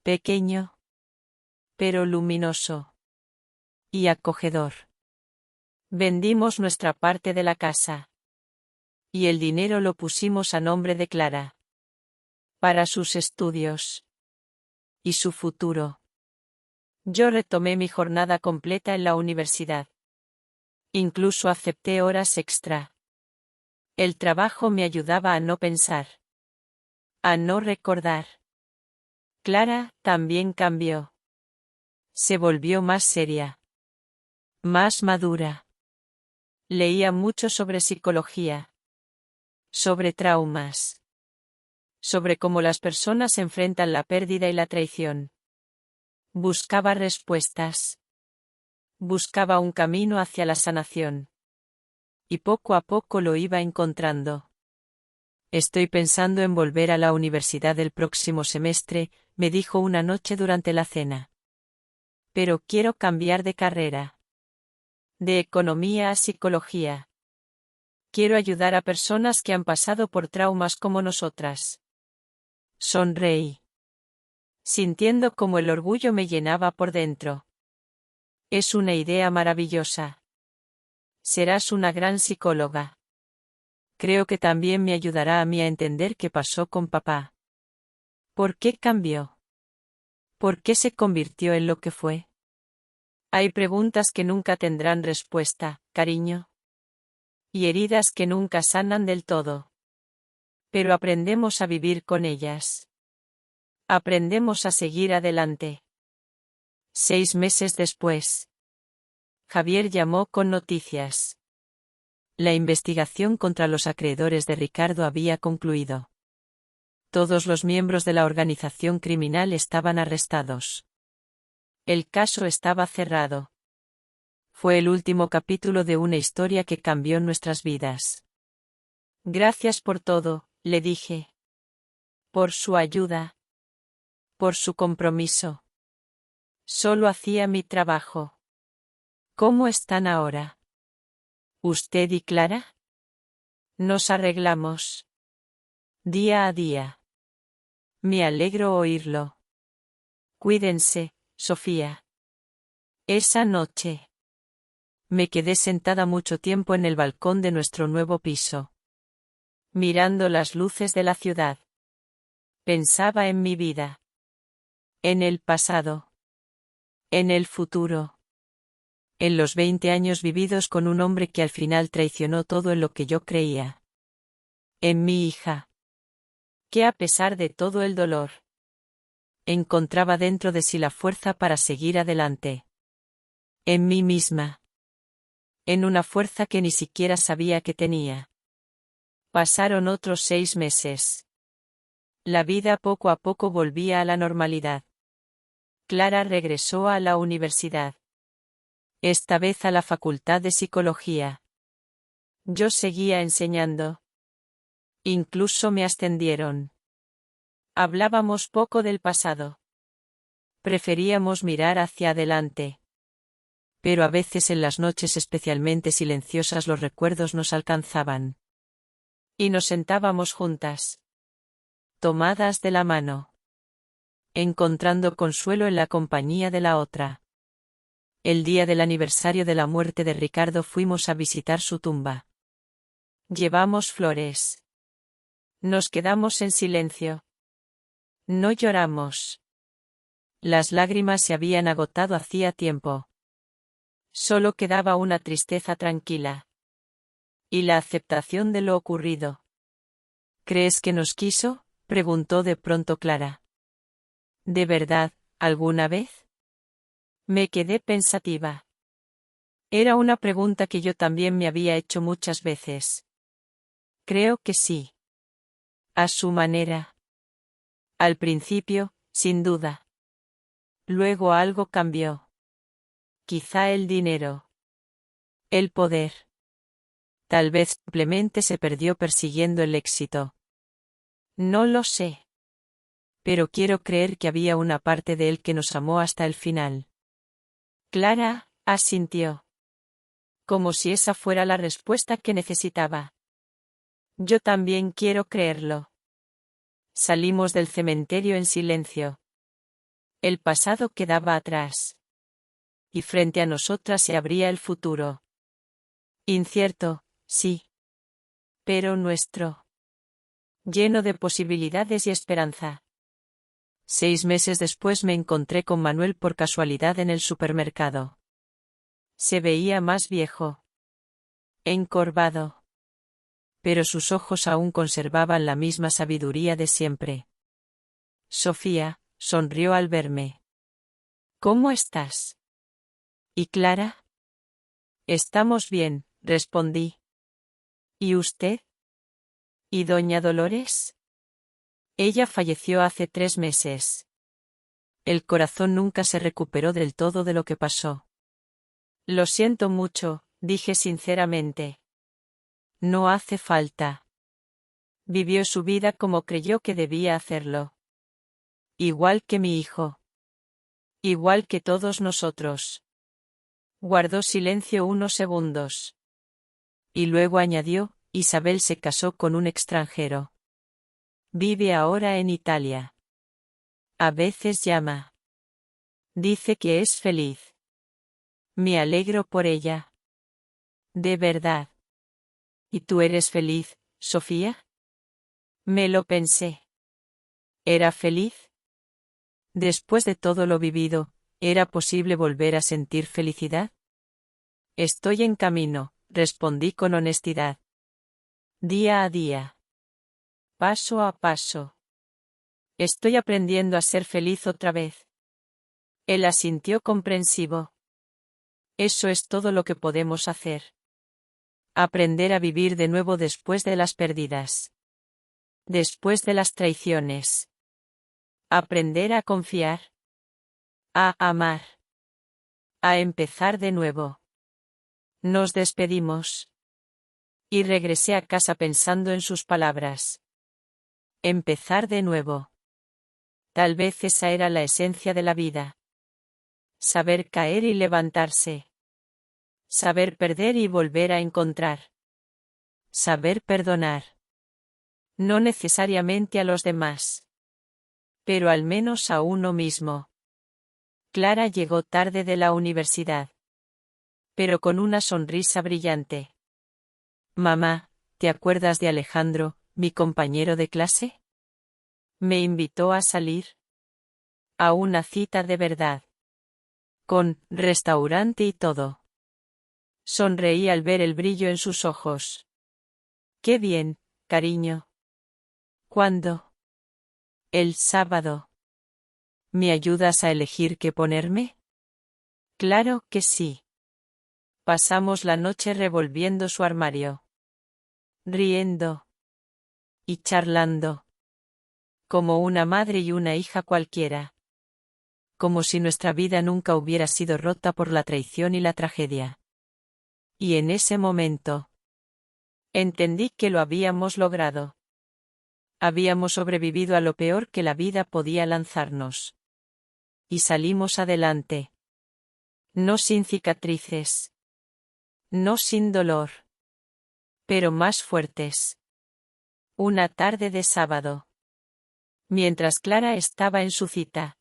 Pequeño, pero luminoso. Y acogedor. Vendimos nuestra parte de la casa. Y el dinero lo pusimos a nombre de Clara. Para sus estudios. Y su futuro. Yo retomé mi jornada completa en la universidad. Incluso acepté horas extra. El trabajo me ayudaba a no pensar. A no recordar. Clara también cambió. Se volvió más seria. Más madura. Leía mucho sobre psicología, sobre traumas, sobre cómo las personas enfrentan la pérdida y la traición. Buscaba respuestas. Buscaba un camino hacia la sanación. Y poco a poco lo iba encontrando. Estoy pensando en volver a la universidad el próximo semestre, me dijo una noche durante la cena. Pero quiero cambiar de carrera. De economía a psicología. Quiero ayudar a personas que han pasado por traumas como nosotras. Sonreí, sintiendo como el orgullo me llenaba por dentro. Es una idea maravillosa. Serás una gran psicóloga. Creo que también me ayudará a mí a entender qué pasó con papá. ¿Por qué cambió? ¿Por qué se convirtió en lo que fue? Hay preguntas que nunca tendrán respuesta, cariño. Y heridas que nunca sanan del todo. Pero aprendemos a vivir con ellas. Aprendemos a seguir adelante. 6 meses después. Javier llamó con noticias. La investigación contra los acreedores de Ricardo había concluido. Todos los miembros de la organización criminal estaban arrestados. El caso estaba cerrado. Fue el último capítulo de una historia que cambió nuestras vidas. Gracias por todo, le dije. Por su ayuda. Por su compromiso. Solo hacía mi trabajo. ¿Cómo están ahora? ¿Usted y Clara? Nos arreglamos. Día a día. Me alegro oírlo. Cuídense, Sofía. Esa noche. Me quedé sentada mucho tiempo en el balcón de nuestro nuevo piso. Mirando las luces de la ciudad. Pensaba en mi vida. En el pasado. En el futuro. En los 20 años vividos con un hombre que al final traicionó todo en lo que yo creía. En mi hija. Que a pesar de todo el dolor, encontraba dentro de sí la fuerza para seguir adelante. En mí misma. En una fuerza que ni siquiera sabía que tenía. Pasaron otros 6 meses. La vida poco a poco volvía a la normalidad. Clara regresó a la universidad. Esta vez a la Facultad de Psicología. Yo seguía enseñando. Incluso me ascendieron. Hablábamos poco del pasado. Preferíamos mirar hacia adelante. Pero a veces en las noches especialmente silenciosas los recuerdos nos alcanzaban. Y nos sentábamos juntas. Tomadas de la mano. Encontrando consuelo en la compañía de la otra. El día del aniversario de la muerte de Ricardo fuimos a visitar su tumba. Llevamos flores. Nos quedamos en silencio. No lloramos. Las lágrimas se habían agotado hacía tiempo. Solo quedaba una tristeza tranquila. Y la aceptación de lo ocurrido. ¿Crees que nos quiso?, preguntó de pronto Clara. ¿De verdad, alguna vez? Me quedé pensativa. Era una pregunta que yo también me había hecho muchas veces. Creo que sí. A su manera. Al principio, sin duda. Luego algo cambió. Quizá el dinero. El poder. Tal vez simplemente se perdió persiguiendo el éxito. No lo sé. Pero quiero creer que había una parte de él que nos amó hasta el final. Clara asintió. Como si esa fuera la respuesta que necesitaba. Yo también quiero creerlo. Salimos del cementerio en silencio. El pasado quedaba atrás. Y frente a nosotras se abría el futuro. Incierto, sí. Pero nuestro. Lleno de posibilidades y esperanza. 6 meses después me encontré con Manuel por casualidad en el supermercado. Se veía más viejo. Encorvado. Pero sus ojos aún conservaban la misma sabiduría de siempre. Sofía, sonrió al verme. ¿Cómo estás? ¿Y Clara? Estamos bien, respondí. ¿Y usted? ¿Y doña Dolores? Ella falleció hace 3 meses. El corazón nunca se recuperó del todo de lo que pasó. Lo siento mucho, dije sinceramente. No hace falta. Vivió su vida como creyó que debía hacerlo. Igual que mi hijo. Igual que todos nosotros. Guardó silencio unos segundos. Y luego añadió, Isabel se casó con un extranjero. Vive ahora en Italia. A veces llama. Dice que es feliz. Me alegro por ella. De verdad. ¿Y tú eres feliz, Sofía? Me lo pensé. ¿Era feliz? Después de todo lo vivido, ¿era posible volver a sentir felicidad? Estoy en camino, respondí con honestidad. Día a día. Paso a paso. Estoy aprendiendo a ser feliz otra vez. Él asintió comprensivo. Eso es todo lo que podemos hacer. Aprender a vivir de nuevo después de las pérdidas. Después de las traiciones. Aprender a confiar. A amar. A empezar de nuevo. Nos despedimos. Y regresé a casa pensando en sus palabras. Empezar de nuevo. Tal vez esa era la esencia de la vida. Saber caer y levantarse. Saber perder y volver a encontrar. Saber perdonar. No necesariamente a los demás. Pero al menos a uno mismo. Clara llegó tarde de la universidad. Pero con una sonrisa brillante. Mamá, ¿te acuerdas de Alejandro, mi compañero de clase? Me invitó a salir. A una cita de verdad. Con restaurante y todo. Sonreí al ver el brillo en sus ojos. Qué bien, cariño. ¿Cuándo? El sábado. ¿Me ayudas a elegir qué ponerme? Claro que sí. Pasamos la noche revolviendo su armario. Riendo. Y charlando. Como una madre y una hija cualquiera. Como si nuestra vida nunca hubiera sido rota por la traición y la tragedia. Y en ese momento. Entendí que lo habíamos logrado. Habíamos sobrevivido a lo peor que la vida podía lanzarnos. Y salimos adelante. No sin cicatrices. No sin dolor. Pero más fuertes. Una tarde de sábado. Mientras Clara estaba en su cita.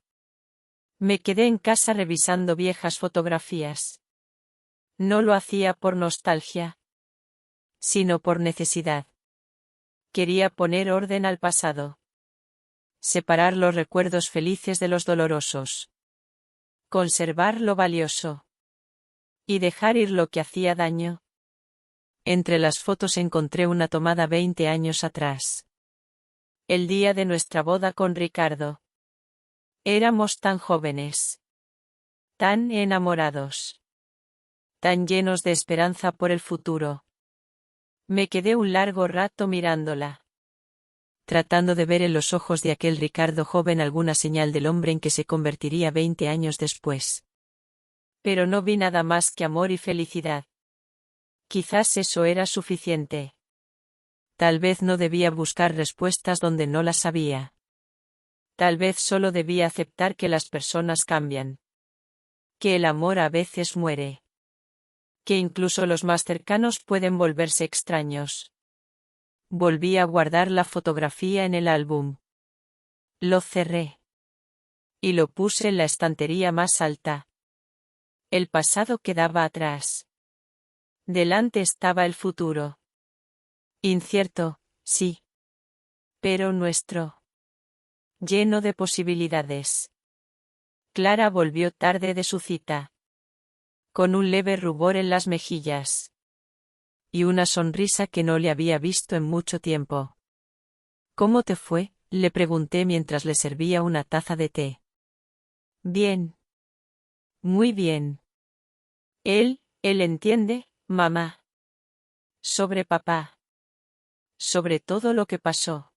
Me quedé en casa revisando viejas fotografías. No lo hacía por nostalgia. Sino por necesidad. Quería poner orden al pasado. Separar los recuerdos felices de los dolorosos. Conservar lo valioso. Y dejar ir lo que hacía daño. Entre las fotos encontré una tomada 20 años atrás. El día de nuestra boda con Ricardo. Éramos tan jóvenes. Tan enamorados. Tan llenos de esperanza por el futuro. Me quedé un largo rato mirándola. Tratando de ver en los ojos de aquel Ricardo joven alguna señal del hombre en que se convertiría 20 años después. Pero no vi nada más que amor y felicidad. Quizás eso era suficiente. Tal vez no debía buscar respuestas donde no las había. Tal vez solo debía aceptar que las personas cambian. Que el amor a veces muere. Que incluso los más cercanos pueden volverse extraños. Volví a guardar la fotografía en el álbum. Lo cerré. Y lo puse en la estantería más alta. El pasado quedaba atrás. Delante estaba el futuro. Incierto, sí. Pero nuestro. Lleno de posibilidades. Clara volvió tarde de su cita. Con un leve rubor en las mejillas. Y una sonrisa que no le había visto en mucho tiempo. ¿Cómo te fue?, le pregunté mientras le servía una taza de té. Bien. Muy bien. Él entiende, mamá. Sobre papá. Sobre todo lo que pasó.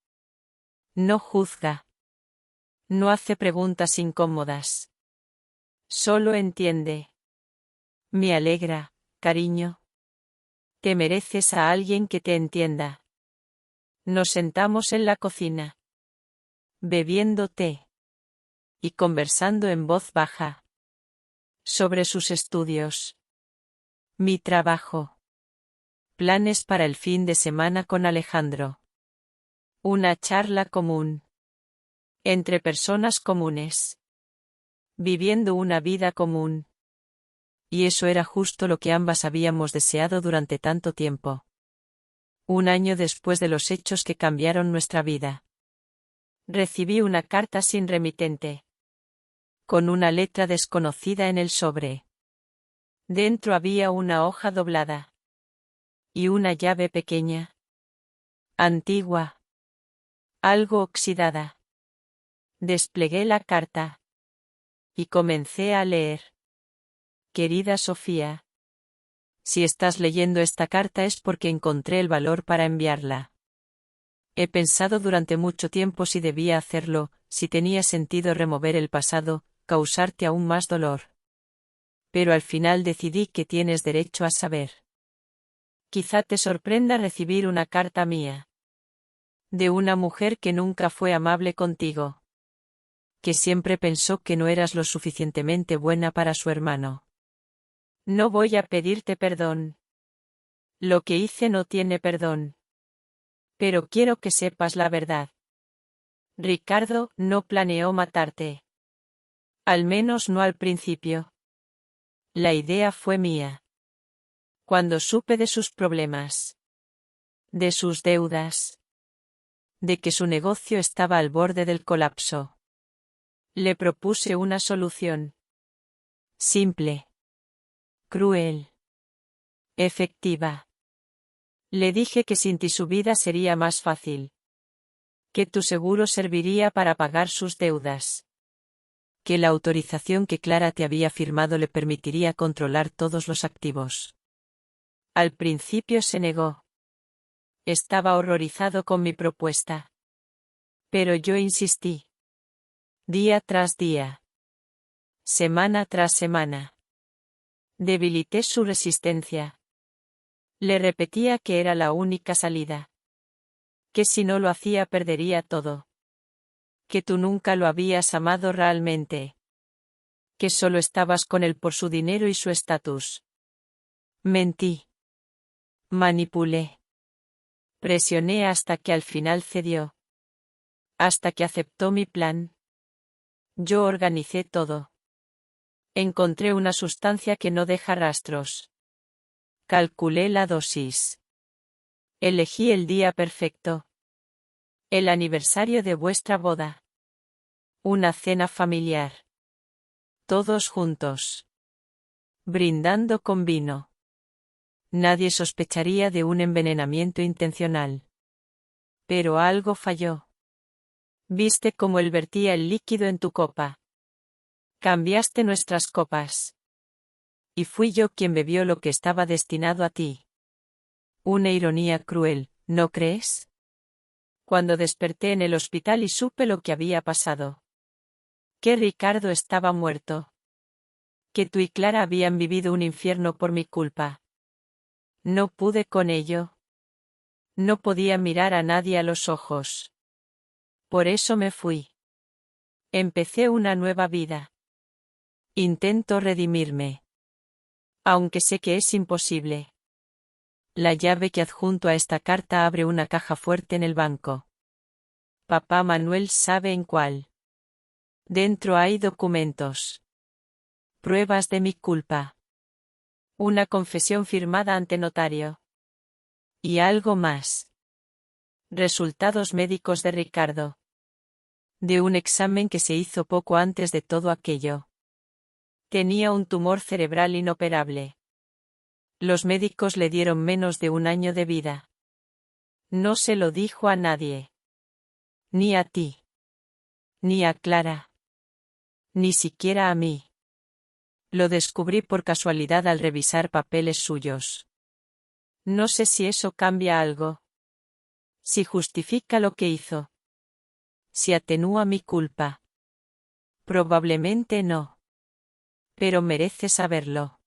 No juzga. No hace preguntas incómodas. Solo entiende. Me alegra, cariño. Te mereces a alguien que te entienda. Nos sentamos en la cocina. Bebiendo té. Y conversando en voz baja. Sobre sus estudios. Mi trabajo. Planes para el fin de semana con Alejandro. Una charla común. Entre personas comunes. Viviendo una vida común. Y eso era justo lo que ambas habíamos deseado durante tanto tiempo. Un año después de los hechos que cambiaron nuestra vida. Recibí una carta sin remitente. Con una letra desconocida en el sobre. Dentro había una hoja doblada. Y una llave pequeña. Antigua. Algo oxidada. Desplegué la carta. Y comencé a leer. Querida Sofía. Si estás leyendo esta carta es porque encontré el valor para enviarla. He pensado durante mucho tiempo si debía hacerlo, si tenía sentido remover el pasado, causarte aún más dolor. Pero al final decidí que tienes derecho a saber. Quizá te sorprenda recibir una carta mía. De una mujer que nunca fue amable contigo. Que siempre pensó que no eras lo suficientemente buena para su hermano. No voy a pedirte perdón. Lo que hice no tiene perdón. Pero quiero que sepas la verdad. Ricardo no planeó matarte. Al menos no al principio. La idea fue mía. Cuando supe de sus problemas. De sus deudas. De que su negocio estaba al borde del colapso. Le propuse una solución. Simple. Cruel. Efectiva. Le dije que sin ti su vida sería más fácil. Que tu seguro serviría para pagar sus deudas. Que la autorización que Clara te había firmado le permitiría controlar todos los activos. Al principio se negó. Estaba horrorizado con mi propuesta. Pero yo insistí. Día tras día. Semana tras semana. Debilité su resistencia. Le repetía que era la única salida. Que si no lo hacía perdería todo. Que tú nunca lo habías amado realmente. Que solo estabas con él por su dinero y su estatus. Mentí. Manipulé. Presioné hasta que al final cedió. Hasta que aceptó mi plan. Yo organicé todo. Encontré una sustancia que no deja rastros. Calculé la dosis. Elegí el día perfecto. El aniversario de vuestra boda. Una cena familiar. Todos juntos. Brindando con vino. Nadie sospecharía de un envenenamiento intencional. Pero algo falló. Viste cómo él vertía el líquido en tu copa. Cambiaste nuestras copas. Y fui yo quien bebió lo que estaba destinado a ti. Una ironía cruel, ¿no crees? Cuando desperté en el hospital y supe lo que había pasado. Que Ricardo estaba muerto. Que tú y Clara habían vivido un infierno por mi culpa. No pude con ello. No podía mirar a nadie a los ojos. Por eso me fui. Empecé una nueva vida. Intento redimirme. Aunque sé que es imposible. La llave que adjunto a esta carta abre una caja fuerte en el banco. Papá Manuel sabe en cuál. Dentro hay documentos. Pruebas de mi culpa. Una confesión firmada ante notario. Y algo más. Resultados médicos de Ricardo. De un examen que se hizo poco antes de todo aquello. Tenía un tumor cerebral inoperable. Los médicos le dieron menos de un año de vida. No se lo dijo a nadie. Ni a ti. Ni a Clara. Ni siquiera a mí. Lo descubrí por casualidad al revisar papeles suyos. No sé si eso cambia algo. Si justifica lo que hizo. Si atenúa mi culpa. Probablemente no. Pero mereces saberlo.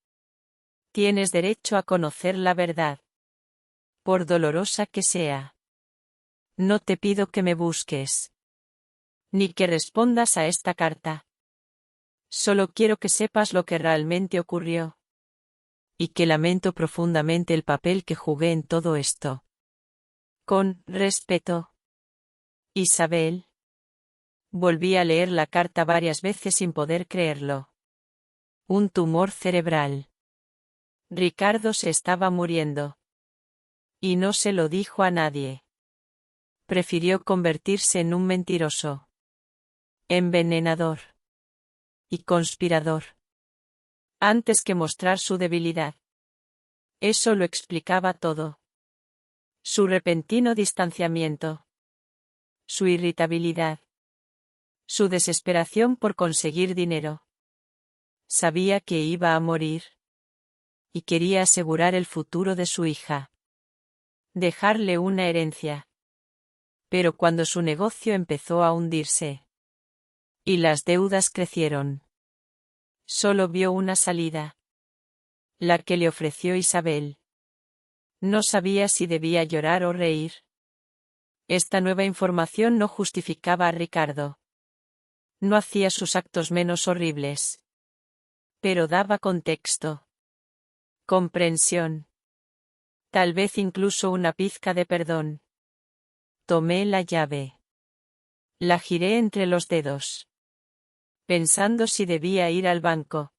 Tienes derecho a conocer la verdad. Por dolorosa que sea. No te pido que me busques. Ni que respondas a esta carta. Solo quiero que sepas lo que realmente ocurrió. Y que lamento profundamente el papel que jugué en todo esto. Con respeto. Isabel. Volví a leer la carta varias veces sin poder creerlo. Un tumor cerebral. Ricardo se estaba muriendo. Y no se lo dijo a nadie. Prefirió convertirse en un mentiroso. Envenenador. Y conspirador. Antes que mostrar su debilidad. Eso lo explicaba todo. Su repentino distanciamiento. Su irritabilidad. Su desesperación por conseguir dinero. Sabía que iba a morir. Y quería asegurar el futuro de su hija. Dejarle una herencia. Pero cuando su negocio empezó a hundirse. Y las deudas crecieron. Solo vio una salida. La que le ofreció Isabel. No sabía si debía llorar o reír. Esta nueva información no justificaba a Ricardo. No hacía sus actos menos horribles. Pero daba contexto. Comprensión. Tal vez incluso una pizca de perdón. Tomé la llave. La giré entre los dedos. Pensando si debía ir al banco.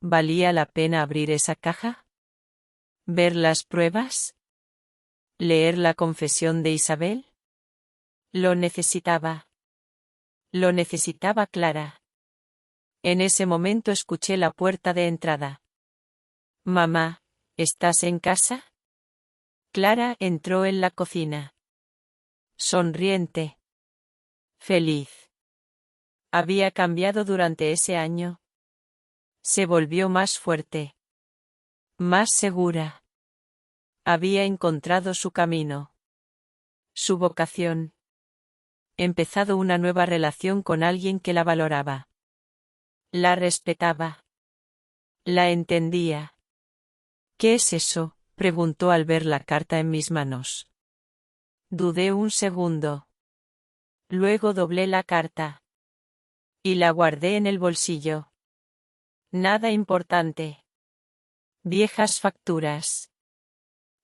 ¿Valía la pena abrir esa caja? ¿Ver las pruebas? ¿Leer la confesión de Isabel? Lo necesitaba. Lo necesitaba Clara. En ese momento escuché la puerta de entrada. Mamá, ¿estás en casa? Clara entró en la cocina. Sonriente. Feliz. Había cambiado durante ese año. Se volvió más fuerte. Más segura. Había encontrado su camino. Su vocación. Empezado una nueva relación con alguien que la valoraba. La respetaba. La entendía. ¿Qué es eso?, preguntó al ver la carta en mis manos. Dudé un segundo. Luego doblé la carta. Y la guardé en el bolsillo. Nada importante. Viejas facturas.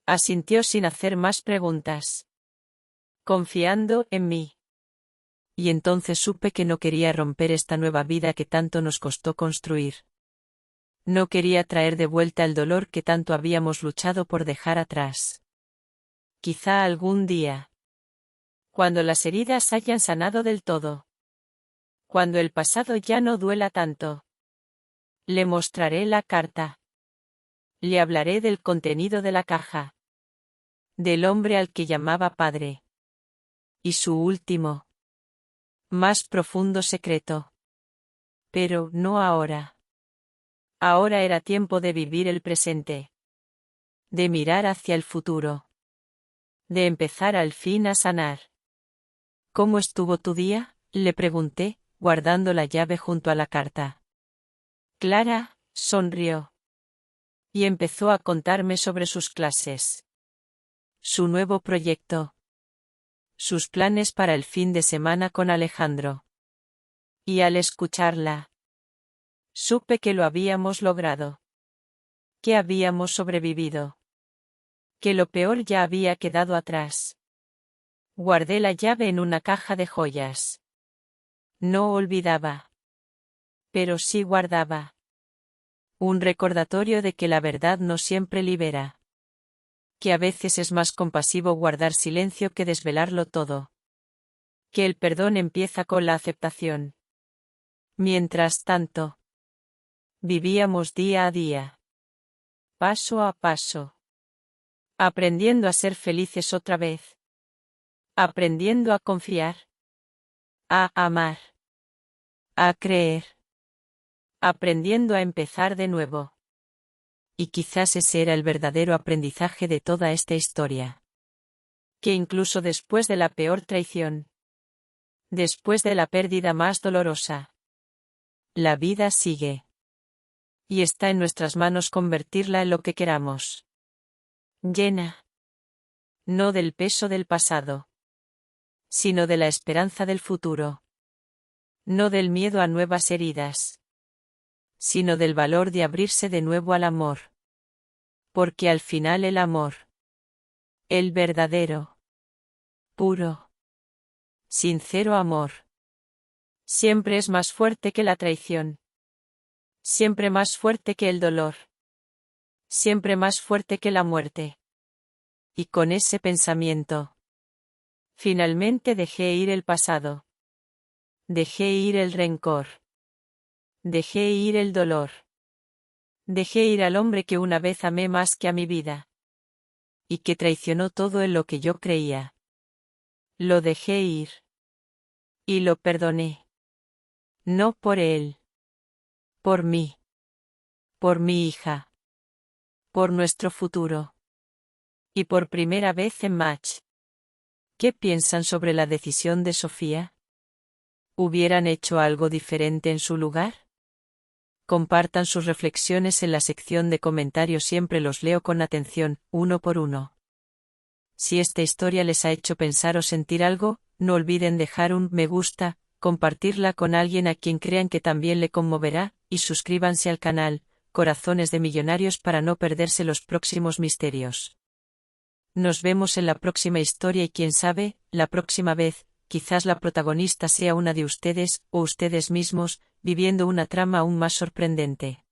Asintió sin hacer más preguntas. Confiando en mí. Y entonces supe que no quería romper esta nueva vida que tanto nos costó construir. No quería traer de vuelta el dolor que tanto habíamos luchado por dejar atrás. Quizá algún día. Cuando las heridas hayan sanado del todo. Cuando el pasado ya no duela tanto. Le mostraré la carta. Le hablaré del contenido de la caja. Del hombre al que llamaba padre. Y su último. Más profundo secreto. Pero no ahora. Ahora era tiempo de vivir el presente. De mirar hacia el futuro. De empezar al fin a sanar. ¿Cómo estuvo tu día?, le pregunté, guardando la llave junto a la carta. Clara sonrió. Y empezó a contarme sobre sus clases. Su nuevo proyecto. Sus planes para el fin de semana con Alejandro. Y al escucharla, supe que lo habíamos logrado. Que habíamos sobrevivido. Que lo peor ya había quedado atrás. Guardé la llave en una caja de joyas. No olvidaba. Pero sí guardaba. Un recordatorio de que la verdad no siempre libera. Que a veces es más compasivo guardar silencio que desvelarlo todo. Que el perdón empieza con la aceptación. Mientras tanto, vivíamos día a día. Paso a paso. Aprendiendo a ser felices otra vez. Aprendiendo a confiar. A amar. A creer. Aprendiendo a empezar de nuevo. Y quizás ese era el verdadero aprendizaje de toda esta historia. Que incluso después de la peor traición, después de la pérdida más dolorosa, la vida sigue. Y está en nuestras manos convertirla en lo que queramos. Llena. No del peso del pasado, sino de la esperanza del futuro. No del miedo a nuevas heridas, sino del valor de abrirse de nuevo al amor. Porque al final el amor, el verdadero, puro, sincero amor, siempre es más fuerte que la traición, siempre más fuerte que el dolor, siempre más fuerte que la muerte. Y con ese pensamiento, finalmente dejé ir el pasado, dejé ir el rencor, dejé ir el dolor, dejé ir al hombre que una vez amé más que a mi vida, y que traicionó todo en lo que yo creía. Lo dejé ir. Y lo perdoné. No por él. Por mí. Por mi hija. Por nuestro futuro. Y por primera vez en Match. ¿Qué piensan sobre la decisión de Sofía? ¿Hubieran hecho algo diferente en su lugar? Compartan sus reflexiones en la sección de comentarios, siempre los leo con atención, uno por uno. Si esta historia les ha hecho pensar o sentir algo, no olviden dejar un me gusta, compartirla con alguien a quien crean que también le conmoverá, y suscríbanse al canal, Corazones de Millonarios, para no perderse los próximos misterios. Nos vemos en la próxima historia y quién sabe, la próxima vez, quizás la protagonista sea una de ustedes, o ustedes mismos, viviendo una trama aún más sorprendente.